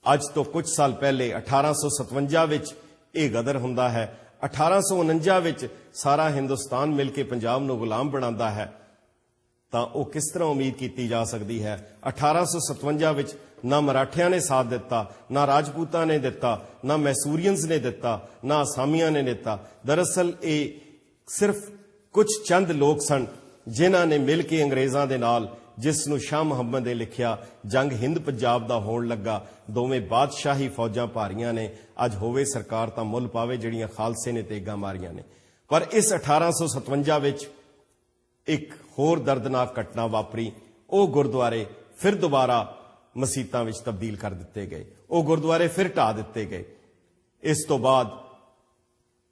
S1: ਅੱਜ ਤੋਂ ਕੁਝ ਸਾਲ ਪਹਿਲੇ 1857 ਵਿੱਚ ਇਹ ਗਦਰ ਹੁੰਦਾ ਹੈ, 1849 ਵਿੱਚ ਸਾਰਾ ਹਿੰਦੁਸਤਾਨ ਮਿਲ ਕੇ ਪੰਜਾਬ ਨੂੰ ਗੁਲਾਮ ਬਣਾਉਂਦਾ ਹੈ, ਤਾਂ ਉਹ ਕਿਸ ਤਰ੍ਹਾਂ ਉਮੀਦ ਕੀਤੀ ਜਾ ਸਕਦੀ ਹੈ? 1857 ਵਿੱਚ ਨਾ ਮਰਾਠਿਆਂ ਨੇ ਸਾਥ ਦਿੱਤਾ, ਨਾ ਰਾਜਪੂਤਾਂ ਨੇ ਦਿੱਤਾ, ਨਾ ਮੈਸੂਰੀਅਨਸ ਨੇ ਦਿੱਤਾ, ਨਾ ਅਸਾਮੀਆਂ ਨੇ ਦਿੱਤਾ। ਦਰਅਸਲ ਇਹ ਸਿਰਫ ਕੁਝ ਚੰਦ ਲੋਕ ਸਨ ਜਿਨ੍ਹਾਂ ਨੇ ਮਿਲ ਕੇ ਅੰਗਰੇਜ਼ਾਂ ਦੇ ਨਾਲ, ਜਿਸ ਨੂੰ ਸ਼ਾਹ ਮੁਹੰਮਦ ਨੇ ਲਿਖਿਆ, ਜੰਗ ਹਿੰਦ ਪੰਜਾਬ ਦਾ ਹੋਣ ਲੱਗਾ। ਦੋਵੇਂ ਬਾਦਸ਼ਾਹੀ ਫੌਜਾਂ ਭਾਰੀਆਂ ਨੇ, ਅੱਜ ਹੋਵੇ ਸਰਕਾਰ ਤਾਂ ਮੁੱਲ ਪਾਵੇ, ਜਿਹੜੀਆਂ ਖਾਲਸੇ ਨੇ ਤੇਗਾਂ ਮਾਰੀਆਂ ਨੇ। ਪਰ ਇਸ 1857 ਵਿੱਚ ਇੱਕ ਹੋਰ ਦਰਦਨਾਕ ਘਟਨਾ ਵਾਪਰੀ। ਉਹ ਗੁਰਦੁਆਰੇ ਫਿਰ ਦੁਬਾਰਾ ਮਸੀਤਾਂ ਵਿੱਚ ਤਬਦੀਲ ਕਰ ਦਿੱਤੇ ਗਏ, ਉਹ ਗੁਰਦੁਆਰੇ ਫਿਰ ਢਾਹ ਦਿੱਤੇ ਗਏ। ਇਸ ਤੋਂ ਬਾਅਦ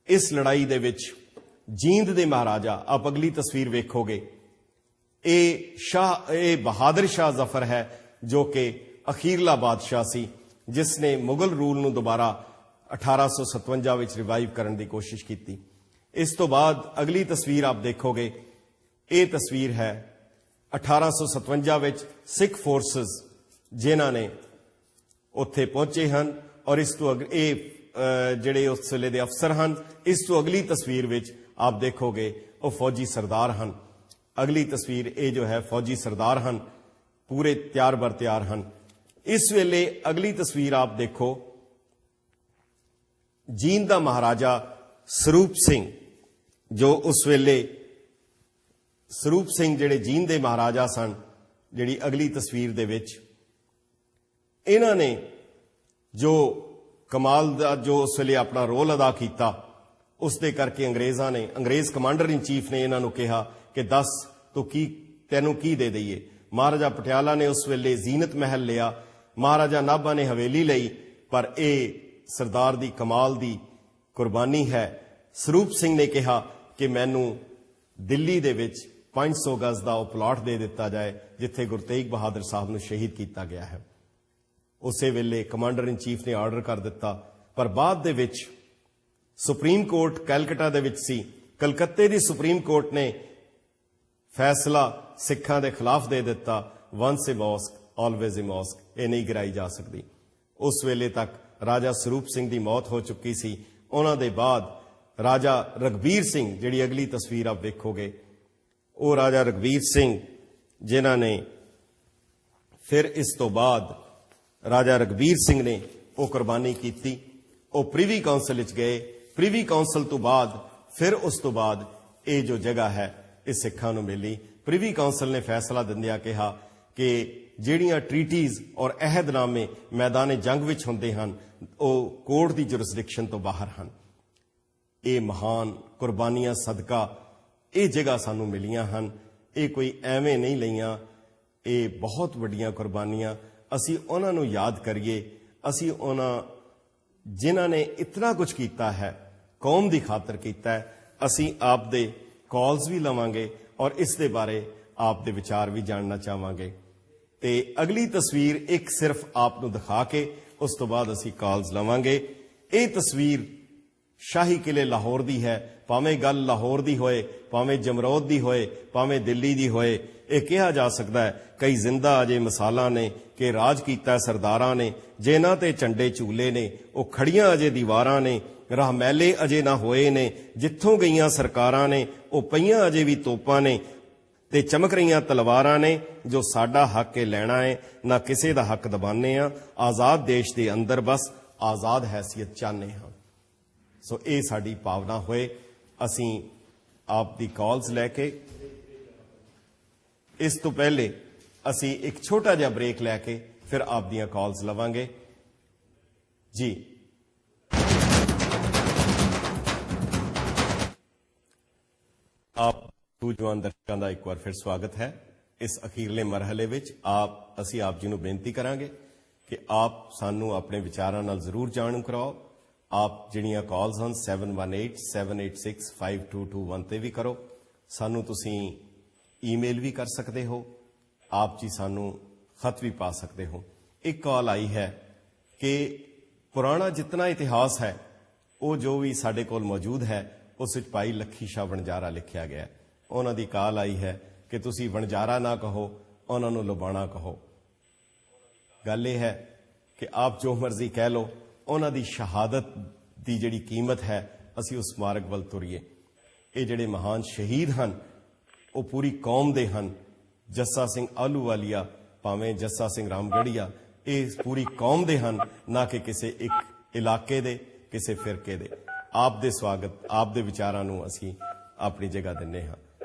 S1: ਇਸ ਲੜਾਈ ਦੇ ਵਿੱਚ ਜੀਂਦ ਦੇ ਮਹਾਰਾਜਾ, ਆਪ ਅਗਲੀ ਤਸਵੀਰ ਵੇਖੋਗੇ, ਇਹ ਬਹਾਦਰ ਸ਼ਾਹ ਜ਼ਫਰ ਹੈ, ਜੋ ਕਿ ਅਖੀਰਲਾ ਬਾਦਸ਼ਾਹ ਸੀ, ਜਿਸ ਨੇ ਮੁਗਲ ਰੂਲ ਨੂੰ ਦੁਬਾਰਾ 1857 ਵਿੱਚ ਰਿਵਾਈਵ ਕਰਨ ਦੀ ਕੋਸ਼ਿਸ਼ ਕੀਤੀ। ਇਸ ਤੋਂ ਬਾਅਦ ਅਗਲੀ ਤਸਵੀਰ ਆਪ ਦੇਖੋਗੇ, ਇਹ ਤਸਵੀਰ ਹੈ 1857 ਵਿੱਚ ਸਿੱਖ ਫੋਰਸਸ ਜਿਨ੍ਹਾਂ ਨੇ ਉੱਥੇ ਪਹੁੰਚੇ ਹਨ, ਔਰ ਇਸ ਤੋਂ ਜਿਹੜੇ ਉਸ ਵੇਲੇ ਦੇ ਅਫਸਰ ਹਨ। ਇਸ ਤੋਂ ਅਗਲੀ ਤਸਵੀਰ ਵਿੱਚ ਆਪ ਦੇਖੋਗੇ ਉਹ ਫੌਜੀ ਸਰਦਾਰ ਹਨ। ਅਗਲੀ ਤਸਵੀਰ ਇਹ ਜੋ ਹੈ ਫੌਜੀ ਸਰਦਾਰ ਹਨ, ਪੂਰੇ ਤਿਆਰ ਬਰ ਤਿਆਰ ਹਨ। ਇਸ ਵੇਲੇ ਅਗਲੀ ਤਸਵੀਰ ਆਪ ਦੇਖੋ, ਜੀਂਦ ਦਾ ਮਹਾਰਾਜਾ ਸਰੂਪ ਸਿੰਘ, ਜੋ ਉਸ ਵੇਲੇ ਸਰੂਪ ਸਿੰਘ ਜਿਹੜੇ ਜੀਂਦ ਦੇ ਮਹਾਰਾਜਾ ਸਨ, ਜਿਹੜੀ ਅਗਲੀ ਤਸਵੀਰ ਦੇ ਵਿੱਚ ਇਹਨਾਂ ਨੇ ਜੋ ਕਮਾਲ ਦਾ ਜੋ ਉਸ ਵੇਲੇ ਆਪਣਾ ਰੋਲ ਅਦਾ ਕੀਤਾ, ਉਸ ਦੇ ਕਰਕੇ ਅੰਗਰੇਜ਼ ਕਮਾਂਡਰ ਇਨ ਚੀਫ ਨੇ ਇਹਨਾਂ ਨੂੰ ਕਿਹਾ ਕਿ ਦੱਸ ਤੈਨੂੰ ਕੀ ਦੇ ਦਈਏ। ਮਹਾਰਾਜਾ ਪਟਿਆਲਾ ਨੇ ਉਸ ਵੇਲੇ ਜ਼ੀਨਤ ਮਹਿਲ ਲਿਆ, ਮਹਾਰਾਜਾ ਨਾਭਾ ਨੇ ਹਵੇਲੀ ਲਈ, ਪਰ ਇਹ ਸਰਦਾਰ ਦੀ ਕਮਾਲ ਦੀ ਕੁਰਬਾਨੀ ਹੈ। ਸਰੂਪ ਸਿੰਘ ਨੇ ਕਿਹਾ ਕਿ ਮੈਨੂੰ ਦਿੱਲੀ ਦੇ ਵਿੱਚ 500 ਗਜ਼ ਦਾ ਉਹ ਪਲਾਟ ਦੇ ਦਿੱਤਾ ਜਾਏ ਜਿੱਥੇ ਗੁਰੂ ਤੇਗ ਬਹਾਦਰ ਸਾਹਿਬ ਨੂੰ ਸ਼ਹੀਦ ਕੀਤਾ ਗਿਆ ਹੈ। ਉਸੇ ਵੇਲੇ ਕਮਾਂਡਰ ਇਨ ਚੀਫ ਨੇ ਆਰਡਰ ਕਰ ਦਿੱਤਾ, ਪਰ ਬਾਅਦ ਦੇ ਵਿੱਚ ਸੁਪਰੀਮ ਕੋਰਟ ਕੈਲਕਟਾ ਦੇ ਵਿੱਚ ਸੀ, ਕਲਕੱਤੇ ਦੀ ਸੁਪਰੀਮ ਕੋਰਟ ਨੇ ਫੈਸਲਾ ਸਿੱਖਾਂ ਦੇ ਖਿਲਾਫ ਦੇ ਦਿੱਤਾ, ਵਨਸ ਏ ਮੌਸਕ ਆਲਵੇਜ਼ ਏ ਮੌਸਕ, ਇਹ ਨਹੀਂ ਗਿਰਾਈ ਜਾ ਸਕਦੀ। ਉਸ ਵੇਲੇ ਤੱਕ ਰਾਜਾ ਸਰੂਪ ਸਿੰਘ ਦੀ ਮੌਤ ਹੋ ਚੁੱਕੀ ਸੀ। ਉਹਨਾਂ ਦੇ ਬਾਅਦ ਰਾਜਾ ਰਘਬੀਰ ਸਿੰਘ, ਜਿਹੜੀ ਅਗਲੀ ਤਸਵੀਰ ਆਪ ਵੇਖੋਗੇ, ਉਹ ਰਾਜਾ ਰਘਬੀਰ ਸਿੰਘ ਜਿਨ੍ਹਾਂ ਨੇ ਫਿਰ ਇਸ ਤੋਂ ਬਾਅਦ ਰਾਜਾ ਰਘਬੀਰ ਸਿੰਘ ਨੇ ਉਹ ਕੁਰਬਾਨੀ ਕੀਤੀ। ਉਹ ਪ੍ਰਿਵੀ ਕਾਉਂਸਲ ਵਿੱਚ ਗਏ। ਪ੍ਰਿਵੀ ਕਾਉਂਸਲ ਤੋਂ ਬਾਅਦ ਫਿਰ ਉਸ ਤੋਂ ਬਾਅਦ ਇਹ ਜੋ ਜਗ੍ਹਾ ਹੈ ਇਹ ਸਿੱਖਾਂ ਨੂੰ ਮਿਲੀ। ਪ੍ਰਿਵੀ ਕਾਉਂਸਲ ਨੇ ਫੈਸਲਾ ਦਿੰਦਿਆਂ ਕਿਹਾ ਕਿ ਜਿਹੜੀਆਂ ਟ੍ਰੀਟੀਜ਼ ਔਰ ਅਹਿਦਨਾਮੇ ਮੈਦਾਨੇ ਜੰਗ ਵਿੱਚ ਹੁੰਦੇ ਹਨ ਉਹ ਕੋਰਟ ਦੀ ਜੁਰਿਸਡਿਕਸ਼ਨ ਤੋਂ ਬਾਹਰ ਹਨ। ਇਹ ਮਹਾਨ ਕੁਰਬਾਨੀਆਂ ਸਦਕਾ ਇਹ ਜਗ੍ਹਾ ਸਾਨੂੰ ਮਿਲੀਆਂ ਹਨ। ਇਹ ਕੋਈ ਐਵੇਂ ਨਹੀਂ ਲਈਆਂ, ਇਹ ਬਹੁਤ ਵੱਡੀਆਂ ਕੁਰਬਾਨੀਆਂ। ਅਸੀਂ ਉਹਨਾਂ ਨੂੰ ਯਾਦ ਕਰੀਏ, ਅਸੀਂ ਉਹਨਾਂ ਜਿਨ੍ਹਾਂ ਨੇ ਇਤਨਾ ਕੁਝ ਕੀਤਾ ਹੈ, ਕੌਮ ਦੀ ਖਾਤਰ ਕੀਤਾ ਹੈ। ਅਸੀਂ ਆਪ ਦੇ ਕਾਲਸ ਵੀ ਲਵਾਂਗੇ ਔਰ ਇਸ ਦੇ ਬਾਰੇ ਆਪ ਦੇ ਵਿਚਾਰ ਵੀ ਜਾਣਨਾ ਚਾਹਾਂਗੇ। ਤੇ ਅਗਲੀ ਤਸਵੀਰ ਇੱਕ ਸਿਰਫ ਆਪ ਨੂੰ ਦਿਖਾ ਕੇ ਉਸ ਤੋਂ ਬਾਅਦ ਅਸੀਂ ਕਾਲਸ ਲਵਾਂਗੇ। ਇਹ ਤਸਵੀਰ ਸ਼ਾਹੀ ਕਿਲੇ ਲਾਹੌਰ ਦੀ ਹੈ। ਭਾਵੇਂ ਗੱਲ ਲਾਹੌਰ ਦੀ ਹੋਏ, ਭਾਵੇਂ ਜਮਰੌਦ ਦੀ ਹੋਏ, ਭਾਵੇਂ ਦਿੱਲੀ ਦੀ ਹੋਏ, ਇਹ ਕਿਹਾ ਜਾ ਸਕਦਾ ਹੈ ਕਈ ਜ਼ਿੰਦਾ ਅਜੇ ਮਿਸਾਲਾਂ ਨੇ ਕਿ ਰਾਜ ਕੀਤਾ ਸਰਦਾਰਾਂ ਨੇ, ਜਿਨ੍ਹਾਂ ਤੇ ਝੰਡੇ ਝੂਲੇ ਨੇ ਉਹ ਖੜੀਆਂ ਅਜੇ ਦੀਵਾਰਾਂ ਨੇ, ਰਾਹ ਮੈਲੇ ਅਜੇ ਨਾ ਹੋਏ ਨੇ, ਜਿੱਥੋਂ ਗਈਆਂ ਸਰਕਾਰਾਂ ਨੇ ਉਹ ਪਈਆਂ ਅਜੇ ਵੀ ਤੋਪਾਂ ਨੇ, ਤੇ ਚਮਕ ਰਹੀਆਂ ਤਲਵਾਰਾਂ ਨੇ, ਜੋ ਸਾਡਾ ਹੱਕ ਇਹ ਲੈਣਾ ਹੈ, ਨਾ ਕਿਸੇ ਦਾ ਹੱਕ ਦਬਾਨੇ ਆ, ਆਜ਼ਾਦ ਦੇਸ਼ ਦੇ ਅੰਦਰ ਬਸ ਆਜ਼ਾਦ ਹੈਸੀਅਤ ਚਾਹੁੰਦੇ ਹਾਂ। ਸੋ ਇਹ ਸਾਡੀ ਭਾਵਨਾ ਹੋਏ। ਅਸੀਂ ਆਪ ਦੀ ਕਾਲਸ ਲੈ ਕੇ, ਇਸ ਤੋਂ ਪਹਿਲੇ ਅਸੀਂ ਇੱਕ ਛੋਟਾ ਜਿਹਾ ਬ੍ਰੇਕ ਲੈ ਕੇ ਫਿਰ ਆਪ ਦੀਆਂ ਕਾਲਸ ਲਵਾਂਗੇ ਜੀ। ਆਪ ਸੂਝਵਾਨ ਦਰਸ਼ਕਾਂ ਦਾ ਇੱਕ ਵਾਰ ਫਿਰ ਸਵਾਗਤ ਹੈ। ਇਸ ਅਖੀਰਲੇ ਮਰਹਲੇ ਵਿੱਚ ਅਸੀਂ ਆਪ ਜੀ ਨੂੰ ਬੇਨਤੀ ਕਰਾਂਗੇ ਕਿ ਆਪ ਸਾਨੂੰ ਆਪਣੇ ਵਿਚਾਰਾਂ ਨਾਲ ਜ਼ਰੂਰ ਜਾਣੂ ਕਰਾਓ। ਆਪ ਜਿਹੜੀਆਂ ਕਾਲਸ ਹਨ 7887865221 ਤੇ ਵੀ ਕਰੋ। ਸਾਨੂੰ ਤੁਸੀਂ ਈਮੇਲ ਵੀ ਕਰ ਸਕਦੇ ਹੋ। ਆਪ ਜੀ ਸਾਨੂੰ ਖਤ ਵੀ ਪਾ ਸਕਦੇ ਹੋ। ਇੱਕ ਕਾਲ ਆਈ ਹੈ ਕਿ ਪੁਰਾਣਾ ਜਿਤਨਾ ਇਤਿਹਾਸ ਹੈ ਉਹ ਜੋ ਵੀ ਸਾਡੇ ਕੋਲ ਮੌਜੂਦ ਹੈ ਉਸ ਵਿੱਚ ਭਾਈ ਲੱਖੀ ਸ਼ਾਹ ਵਣਜਾਰਾ ਲਿਖਿਆ ਗਿਆ। ਉਹਨਾਂ ਦੀ ਕਾਲ ਆਈ ਹੈ ਕਿ ਤੁਸੀਂ ਵਣਜਾਰਾ ਨਾ ਕਹੋ, ਉਹਨਾਂ ਨੂੰ ਲੁਬਾਣਾ ਕਹੋ। ਗੱਲ ਇਹ ਹੈ ਕਿ ਆਪ ਜੋ ਮਰਜ਼ੀ ਕਹਿ ਲਓ, ਉਹਨਾਂ ਦੀ ਸ਼ਹਾਦਤ ਦੀ ਜਿਹੜੀ ਕੀਮਤ ਹੈ ਅਸੀਂ ਉਸ ਮਾਰਗ ਵੱਲ ਤੁਰੀਏ। ਇਹ ਜਿਹੜੇ ਮਹਾਨ ਸ਼ਹੀਦ ਹਨ ਉਹ ਪੂਰੀ ਕੌਮ ਦੇ ਹਨ। ਜੱਸਾ ਸਿੰਘ ਆਹਲੂਵਾਲੀਆ, ਭਾਵੇਂ ਜੱਸਾ ਸਿੰਘ ਰਾਮਗੜੀਆ, ਇਹ ਪੂਰੀ ਕੌਮ ਦੇ ਹਨ, ਨਾ ਕਿ ਕਿਸੇ ਇੱਕ ਇਲਾਕੇ ਦੇ, ਕਿਸੇ ਫਿਰਕੇ ਦੇ। ਆਪ ਦੇ ਸਵਾਗਤ, ਆਪ ਦੇ ਵਿਚਾਰਾਂ ਨੂੰ ਅਸੀਂ ਆਪਣੀ ਜਗ੍ਹਾ ਦਿੰਦੇ ਹਾਂ।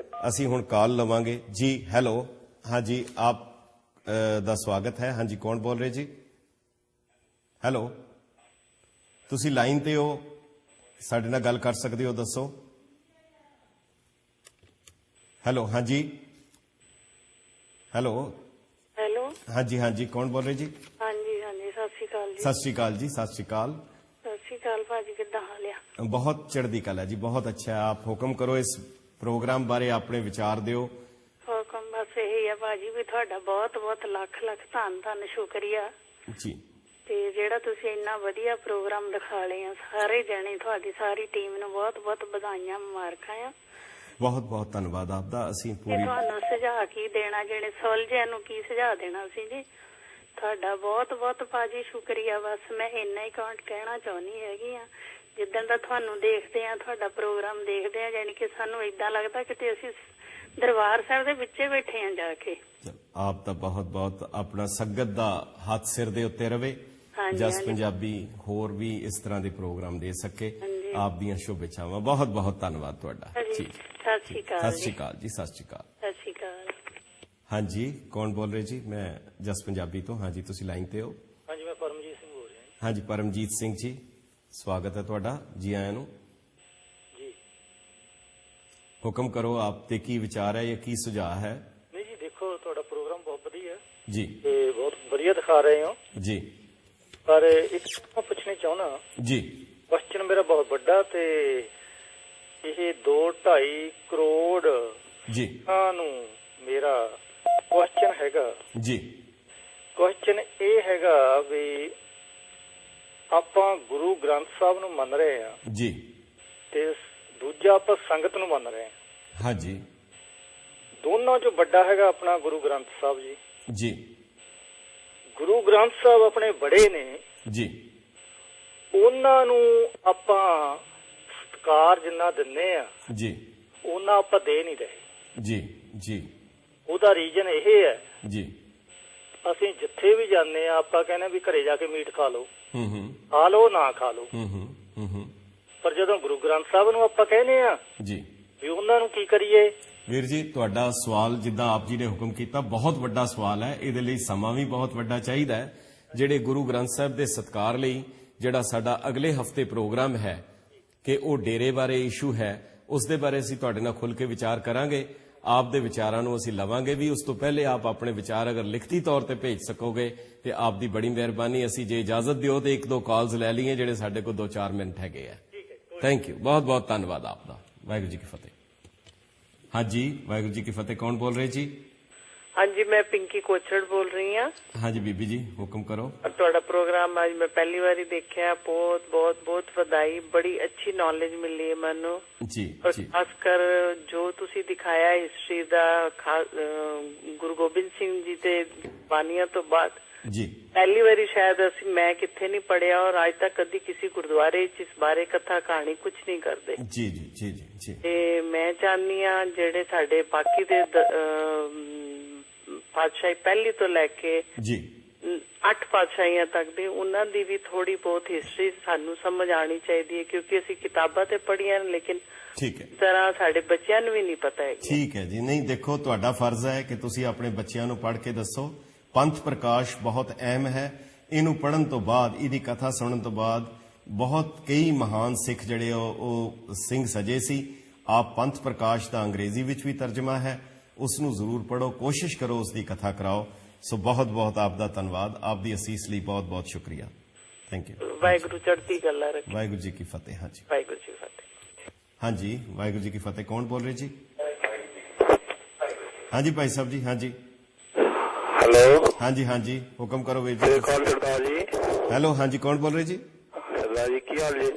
S1: ਅਸੀਂ ਹੁਣ ਕਾਲ ਲਵਾਂਗੇ ਜੀ। ਹੈਲੋ, ਹਾਂਜੀ, ਆਪ ਦਾ ਸਵਾਗਤ ਹੈ। ਹਾਂਜੀ, ਕੌਣ ਬੋਲ ਰਹੇ ਜੀ? ਹੈਲੋ, ਤੁਸੀਂ ਲਾਈਨ ਤੇ ਹੋ, ਸਾਡੇ ਨਾਲ ਗੱਲ ਕਰ ਸਕਦੇ ਹੋ, ਦੱਸੋ। ਹੈਲੋ, ਹਾਂਜੀ, ਹੈਲੋ,
S2: ਹੈਲੋ,
S1: ਹਾਂਜੀ, ਹਾਂਜੀ, ਕੌਣ ਬੋਲ ਰਹੇ ਜੀ?
S2: ਹਾਂਜੀ ਹਾਂਜੀ, ਸਤਿ ਸ਼੍ਰੀ ਅਕਾਲ ਜੀ।
S1: ਸਤਿ ਸ਼੍ਰੀ ਅਕਾਲ ਜੀ, ਸਤਿ ਸ਼੍ਰੀ ਅਕਾਲ।
S2: ਸਤਿ ਸ਼੍ਰੀ ਅਕਾਲ ਭਾਜੀ, ਕਿੱਦਾਂ ਹਾਲ ਆ?
S1: ਬਹੁਤ ਚੜ੍ਹਦੀ ਕਲਾ ਜੀ, ਬਹੁਤ ਅੱਛਾ ਹੈ। ਆਪ ਹੁਕਮ ਕਰੋ, ਇਸ ਪ੍ਰੋਗਰਾਮ ਬਾਰੇ ਆਪਣੇ ਵਿਚਾਰ ਦਿਓ।
S2: ਹੁਕਮ ਬਸ ਇਹੀ ਆ ਭਾਜੀ ਵੀ ਤੁਹਾਡਾ ਬਹੁਤ ਬਹੁਤ ਲੱਖ ਲੱਖ ਧੰਨ ਸ਼ੁਕਰੀਆ
S1: ਜੀ।
S2: ਤੇ ਜਿਹੜਾ ਤੁਸੀਂ ਇੰਨਾ ਵਧੀਆ ਪ੍ਰੋਗਰਾਮ ਦਿਖਾ ਲਏ ਆ, ਸਾਰੇ ਜਣੇ, ਤੁਹਾਡੀ ਸਾਰੀ ਟੀਮ ਨੂੰ ਬਹੁਤ ਬਹੁਤ ਵਧਾਈਆਂ, ਮੁਬਾਰਕਾਂ ਆ।
S1: ਬਹੁਤ ਬਹੁਤ ਧੰਨਵਾਦ ਆਪਦਾ। ਅਸੀਂ ਪੂਰੀ
S2: ਤੁਹਾਨੂੰ ਸੁਝਾਅ ਕੀ ਦੇਣਾ, ਜਿਹੜੇ ਸੁਲਝਿਆਂ ਨੂੰ ਕੀ ਸੁਝਾਅ ਦੇਣਾ ਸੀ ਜੀ। ਤੁਹਾਡਾ ਬਹੁਤ ਬਹੁਤ ਭਾਜੀ ਸ਼ੁਕਰੀਆ। ਬਸ ਮੈਂ ਇੰਨਾ ਹੀ ਕਹਿਣਾ ਚਾਹੁੰਦੀ ਹੈਗੀ ਆ। ਜਿੱਦਣ ਦਾ ਤੁਹਾਨੂੰ ਦੇਖਦੇ ਆ, ਤੁਹਾਡਾ ਪ੍ਰੋਗਰਾਮ ਦੇਖਦੇ ਆ, ਯਾਨੀ ਕਿ ਸਾਨੂੰ ਏਦਾਂ ਲੱਗਦਾ ਕਿ ਅਸੀਂ ਦਰਬਾਰ ਸਾਹਿਬ ਦੇ ਵਿੱਚੇ ਬੈਠੇ ਆ ਜਾ ਕੇ।
S1: ਆਪ ਦਾ ਬਹੁਤ ਬਹੁਤ ਆਪਣਾ ਸੰਗਤ ਦਾ ਹੱਥ ਸਿਰ ਦੇ ਉੱਤੇ ਰਵੇ। ਜਸ ਪੰਜਾਬੀ ਹੋਰ ਵੀ ਇਸ ਤਰ੍ਹਾਂ ਦੇ ਪ੍ਰੋਗਰਾਮ ਦੇ ਸਕੇ। ਆਪ ਦੀਆਂ ਸ਼ੁਭ ਇੱਛਾਵਾਂ। ਬਹੁਤ ਬਹੁਤ ਧੰਨਵਾਦ ਤੁਹਾਡਾ ਜੀ।
S2: ਸਤਿ ਸ਼੍ਰੀ ਅਕਾਲ।
S1: ਸਤਿ ਸ਼੍ਰੀ ਅਕਾਲ ਜੀ, ਸਤਿ ਸ਼੍ਰੀ ਅਕਾਲ।
S2: ਸਤਿ ਸ਼੍ਰੀ ਅਕਾਲ।
S1: हाँ जी, कौन बोल रहे जी? मैं जस पंजाबी तो। हाँ जी, तुसी लाइन ते हो?
S3: हाँ जी, मैं परमजीत सिंह बोल रहा
S1: हाँ जी, परमजीत सिंह जी, स्वागत है तुहाडा, जी आयां नूं।
S3: जी।
S1: हुक्म करो, आप ते की विचार है या की सुझाव है?
S3: नहीं जी, देखो तुहाडा प्रोग्राम बहुत वधिया
S1: जी,
S3: ते बहुत वधिया दिखा रहे हो,
S1: जी,
S3: पर एक मैं पुछना चाहना
S1: जी,
S3: क्वेश्चन मेरा बहुत बड़ा ते ये 2-2.5 करोड़
S1: जी,
S3: ਨੂੰ ਮੇਰਾ क्वेश्चन हैगा
S1: जी,
S3: क्वेश्चन ये हैगा भी ਆਪਾਂ ਗੁਰੂ ਗ੍ਰੰਥ ਸਾਹਿਬ ਨੂੰ ਮੰਨ ਰਹੇ ਆ
S1: जी,
S3: ਤੇ ਦੂਜਾ ਆਪਾਂ ਸੰਗਤ ਨੂੰ ਮੰਨ ਰਹੇ ਆ।
S1: हाँ जी,
S3: ਦੋਨਾਂ ਚੋਂ ਵੱਡਾ ਹੈਗਾ ਆਪਣਾ ਗੁਰੂ ਗ੍ਰੰਥ ਸਾਹਿਬ ਜੀ।
S1: जी,
S3: ਗੁਰੂ ਗ੍ਰੰਥ ਸਾਹਿਬ ਆਪਣੇ ਬੜੇ ਨੇ
S1: जी,
S3: ਉਹਨਾਂ ਨੂੰ ਆਪਾਂ ਸਤਿਕਾਰ ਜਿੰਨਾ ਦਿੰਨੇ ਆ
S1: जी,
S3: ਉਹਨਾਂ ਆਪਾਂ ਦੇ ਨਹੀਂ ਰਹੇ।
S1: जी, जी,
S3: ਉਹਦਾ ਰੀਜ਼ਨ ਇਹ ਹੈ,
S1: जी,
S3: ਅਸੀਂ ਜਿੱਥੇ ਵੀ ਜਾਂਦੇ ਆ ਆਪਾਂ ਕਹਿੰਦੇ ਵੀ ਘਰੇ ਜਾ ਕੇ ਮੀਟ ਖਾ ਲਓ, ਖਾ ਲਓ ਨਾ ਖਾ ਲਓ, ਪਰ ਜਦੋਂ ਗੁਰੂ ਗ੍ਰੰਥ ਸਾਹਿਬ ਨੂੰ ਆਪਾਂ ਕਹਿੰਦੇ ਆ
S1: जी।
S3: ਵੀ ਉਹਨਾਂ ਨੂੰ ਕੀ ਕਰੀਏ।
S1: ਵੀਰ ਜੀ, ਤੁਹਾਡਾ ਸਵਾਲ ਜਿੱਦਾਂ ਆਪ ਜੀ ਨੇ ਹੁਕਮ ਕੀਤਾ ਬਹੁਤ ਵੱਡਾ ਸਵਾਲ ਹੈ, ਇਹਦੇ ਲਈ ਸਮਾਂ ਵੀ ਬਹੁਤ ਵੱਡਾ ਚਾਹੀਦਾ ਹੈ। ਜਿਹੜੇ ਗੁਰੂ ਗ੍ਰੰਥ ਸਾਹਿਬ ਦੇ ਸਤਿਕਾਰ ਲਈ ਜਿਹੜਾ ਸਾਡਾ ਅਗਲੇ ਹਫਤੇ ਪ੍ਰੋਗਰਾਮ ਹੈ ਕਿ ਉਹ ਡੇਰੇ ਬਾਰੇ ਇਸ਼ੂ ਹੈ, ਉਸ ਦੇ ਬਾਰੇ ਅਸੀਂ ਤੁਹਾਡੇ ਨਾਲ ਖੁੱਲ੍ਹ ਕੇ ਵਿਚਾਰ ਕਰਾਂਗੇ। ਆਪ ਦੇ ਵਿਚਾਰਾਂ ਨੂੰ ਅਸੀਂ ਲਵਾਂਗੇ ਵੀ। ਉਸ ਤੋਂ ਪਹਿਲੇ ਆਪ ਆਪਣੇ ਵਿਚਾਰ ਅਗਰ ਲਿਖਤੀ ਤੌਰ ਤੇ ਭੇਜ ਸਕੋਗੇ ਤੇ ਆਪ ਦੀ ਬੜੀ ਮਿਹਰਬਾਨੀ। ਅਸੀਂ ਜੇ ਇਜਾਜ਼ਤ ਦਿਓ ਤੇ 1-2 ਕਾਲਸ ਲੈ ਲਈਏ, ਜਿਹੜੇ ਸਾਡੇ ਕੋਲ 2-4 ਮਿੰਟ ਹੈਗੇ ਆ। ਥੈਂਕ ਯੂ, ਬਹੁਤ ਬਹੁਤ ਧੰਨਵਾਦ ਆਪ ਦਾ। ਵਾਹਿਗੁਰੂ ਜੀ ਕੀ ਫਤਿਹ। ਹਾਂਜੀ, ਵਾਹਿਗੁਰੂ ਜੀ ਕੀ ਫਤਿਹ। ਕੌਣ ਬੋਲ ਰਹੇ ਜੀ?
S4: हाँ जी, मैं पिंकी कोचड़ बोल रही हाँ।
S1: हाँ जी बीबी जी, हुक्म करो।
S4: ਤੁਹਾਡਾ ਪ੍ਰੋਗਰਾਮ ਅੱਜ ਮੈਂ ਪਹਿਲੀ ਵਾਰੀ ਦੇਖਿਆ। ਬਹੁਤ ਬਹੁਤ ਬਹੁਤ ਵਧਾਈ, ਬੜੀ ਅੱਛੀ ਨੌਲੇਜ ਮਿਲੀ ਹੈ ਮੈਨੂੰ
S1: जी जी,
S4: ਖਾਸ ਕਰ ਜੋ ਤੁਸੀਂ ਦਿਖਾਇਆ ਹਿਸਟਰੀ ਦਾ ਗੁਰੂ ਗੋਬਿੰਦ ਸਿੰਘ ਜੀ ਦੇ ਬਾਣੀਆਂ ਤੋਂ ਬਾਅਦ
S1: जी
S4: ਪਹਿਲੀ ਵਾਰੀ ਸ਼ਾਇਦ ਮੈਂ ਕਿੱਥੇ ਨਹੀਂ ਪੜਿਆ ਔਰ ਅੱਜ ਤੱਕ ਕਦੀ ਕਿਸੇ ਗੁਰਦੁਆਰੇ 'ਚ ਇਸ ਬਾਰੇ ਕਥਾ ਕਹਾਣੀ ਕੁਝ ਨਹੀਂ ਕਰਦੇ।
S1: जी जी जी जी जी,
S4: ਤੇ ਮੈਂ ਚਾਹੁੰਦੀ ਹਾਂ ਜਿਹੜੇ ਸਾਡੇ ਬਾਕੀ ਦੇ ਪਾਤਸ਼ਾਹੀ ਪਹਿਲੀ ਤੋਂ ਲੈ ਕੇ
S1: जी
S4: 8 ਪਾਤਸ਼ਾਹੀਆਂ ਤੱਕ ਦੀ ਉਹਨਾਂ ਦੀ ਵੀ ਥੋੜੀ ਬਹੁਤ ਹਿਸਟਰੀ ਸਾਨੂੰ ਸਮਝ ਆਣੀ ਚਾਹੀਦੀ ਹੈ, ਕਿਉਂਕਿ ਅਸੀਂ ਕਿਤਾਬਾਂ ਤੇ ਪੜ੍ਹੀਆਂ ਲੇਕਿਨ
S1: ठीक है,
S4: ਇਸ ਤਰ੍ਹਾਂ ਸਾਡੇ ਬੱਚਿਆਂ ਨੂੰ ਵੀ ਨਹੀਂ ਪਤਾ ਹੈ।
S1: ठीक है जी। नहीं देखो, ਤੁਹਾਡਾ ਫਰਜ਼ ਹੈ ਕਿ ਤੁਸੀਂ ਆਪਣੇ ਬੱਚਿਆਂ ਨੂੰ ਪੜ੍ਹ ਕੇ ਦੱਸੋ। ਪੰਥ ਪ੍ਰਕਾਸ਼ ਬਹੁਤ ਅਹਿਮ ਹੈ। ਇਹਨੂੰ ਪੜ੍ਹਨ ਤੋਂ ਬਾਅਦ, ਇਹਦੀ ਕਥਾ ਸੁਣਨ ਤੋਂ ਬਾਅਦ ਬਹੁਤ ਕਈ ਮਹਾਨ ਸਿੱਖ ਜਿਹੜੇ ਉਹ ਸਿੰਘ ਸਜੇ ਸੀ। ਆਪ ਪੰਥ ਪ੍ਰਕਾਸ਼ ਦਾ ਅੰਗਰੇਜ਼ੀ ਵਿੱਚ ਵੀ ਤਰਜਮਾ ਹੈ, ਉਸ ਨੂੰ ਜ਼ਰੂਰ ਪੜ੍ਹੋ, ਕੋਸ਼ਿਸ਼ ਕਰੋ ਉਸ ਦੀ ਕਥਾ ਕਰਾਓ। ਸੋ ਬਹੁਤ ਬਹੁਤ ਆਪ ਦਾ ਧੰਨਵਾਦ, ਆਪ ਦੀ ਅਸੀਸ ਲਈ ਬਹੁਤ ਬਹੁਤ ਸ਼ੁਕਰੀਆ। Thank you.
S4: ਵਾਹਿਗੁਰੂ ਚੜ੍ਹਦੀ ਕਲਾ ਰੱਖੇ।
S1: ਵਾਹਿਗੁਰੂ ਜੀ ਕੀ ਫਤਿਹ। ਹਾਂਜੀ,
S4: ਵਾਹਿਗੁਰੂ ਜੀ ਫਤਿਹ।
S1: ਹਾਂਜੀ, ਵਾਹਿਗੁਰੂ ਜੀ ਕੀ ਫਤਿਹ। ਕੌਣ ਬੋਲ ਰਹੇ ਜੀ? ਹਾਂਜੀ ਭਾਈ ਸਾਹਿਬ ਜੀ। ਹਾਂਜੀ
S3: ਹੈਲੋ।
S1: ਹਾਂਜੀ ਹਾਂਜੀ, ਹੁਕਮ ਕਰੋ ਵੀਰ ਜੀ।
S3: ਕੌਣ ਸਰਦਾਰ ਜੀ?
S1: ਹੈਲੋ, ਹਾਂਜੀ, ਕੌਣ ਬੋਲ ਰਹੇ ਜੀ?
S3: ਸਰਦਾਰ ਜੀ ਕੀ ਹਾਲ ਜੀ?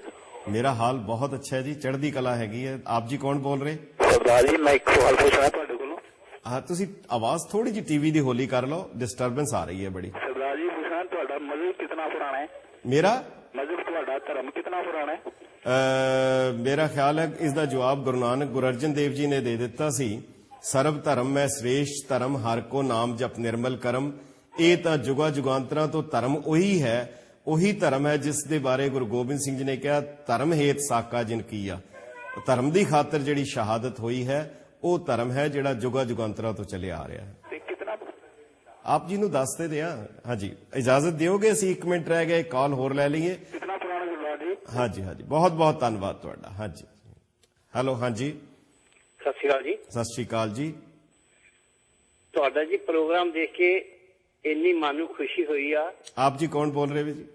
S1: ਮੇਰਾ ਹਾਲ ਬਹੁਤ ਅੱਛਾ ਹੈ ਜੀ, ਚੜ੍ਹਦੀ ਕਲਾ ਹੈਗੀ ਹੈ। ਆਪ ਜੀ ਕੌਣ ਬੋਲ ਰਹੇ?
S3: ਸਰਦਾਰ ਜੀ, ਮੈਂ ਇੱਕ ਸਵਾਲ ਪੁੱਛਣਾ ਤੁਹਾਡੇ ਕੋਲੋਂ।
S1: ਹਾਂ, ਤੁਸੀਂ ਆਵਾਜ਼ ਥੋੜੀ ਜਿਹੀ ਟੀਵੀ ਦੀ ਹੋਲੀ ਕਰ ਲਓ, ਡਿਸਟਰਬੈਂਸ ਆ ਰਹੀ ਹੈ ਬੜੀ।
S3: ਸਰਦਾਰ ਜੀ ਪੁੱਛਣਾ, ਤੁਹਾਡਾ ਮਜ਼ਹਬ ਕਿੰਨਾ ਪੁਰਾਣਾ ਹੈ?
S1: ਮੇਰਾ
S3: ਮਜ਼ਹਬ, ਤੁਹਾਡਾ ਧਰਮ ਕਿੰਨਾ ਪੁਰਾਣਾ ਹੈ?
S1: ਮੇਰਾ ਖਿਆਲ ਹੈ ਇਸ ਦਾ ਜਵਾਬ ਗੁਰੂ ਨਾਨਕ ਗੁਰੂ ਅਰਜਨ ਦੇਵ ਜੀ ਨੇ ਦੇ ਦਿੱਤਾ ਸੀ। ਸਰਬ ਧਰਮ ਮੈਂ ਸ੍ਰੇਸ਼ਟ ਧਰਮ, ਹਰ ਕੋ ਨਾਮ ਜਪ ਨਿਰਮਲ ਕਰਮ। ਇਹ ਤਾਂ ਜੁਗਾ ਜੁਗਾਂਤਰਾਂ ਤੋਂ ਧਰਮ ਉਹੀ ਹੈ, ਉਹੀ ਧਰਮ ਹੈ ਜਿਸ ਦੇ ਬਾਰੇ ਗੁਰੂ ਗੋਬਿੰਦ ਸਿੰਘ ਜੀ ਨੇ ਕਿਹਾ, ਧਰਮ ਹੇਤ ਸਾਕਾ ਜਿਨ ਕੀਆ। ਧਰਮ ਦੀ ਖਾਤਰ ਜਿਹੜੀ ਸ਼ਹਾਦਤ ਹੋਈ ਹੈ ਉਹ ਧਰਮ ਹੈ ਜਿਹੜਾ ਜੁਗਾ ਜੁਗਾਂਤਰਾਂ ਤੋਂ ਚੱਲਿਆ ਆ ਰਿਹਾ ਹੈ। ਆਪ ਜੀ ਨੂੰ ਦੱਸਦੇ ਦਿਆਂ। ਹਾਂਜੀ, ਇਜਾਜ਼ਤ ਦਿਓਗੇ? ਅਸੀਂ 1 ਮਿੰਟ ਰਹਿ ਗਏ, ਕਾਲ ਹੋਰ ਲੈ ਲਈਏ।
S3: ਕਿੰਨਾ ਪੁਰਾਣਾ ਸਰਦਾਰ ਜੀ?
S1: ਹਾਂਜੀ ਹਾਂਜੀ, ਬਹੁਤ ਬਹੁਤ ਧੰਨਵਾਦ ਤੁਹਾਡਾ। ਹਾਂਜੀ, ਹੈਲੋ, ਹਾਂਜੀ,
S3: ਸਤਿ ਸ਼੍ਰੀ ਅਕਾਲ ਜੀ।
S1: ਸਤਿ ਸ਼੍ਰੀ ਅਕਾਲ ਜੀ।
S5: ਤੁਹਾਡਾ ਜੀ ਪ੍ਰੋਗਰਾਮ ਦੇਖ ਕੇ ਇੰਨੀ ਮਨ ਨੂੰ ਖੁਸ਼ੀ ਹੋਈ ਆ।
S1: ਆਪ ਜੀ ਕੌਣ ਬੋਲ ਰਹੇ ਹੋ ਜੀ?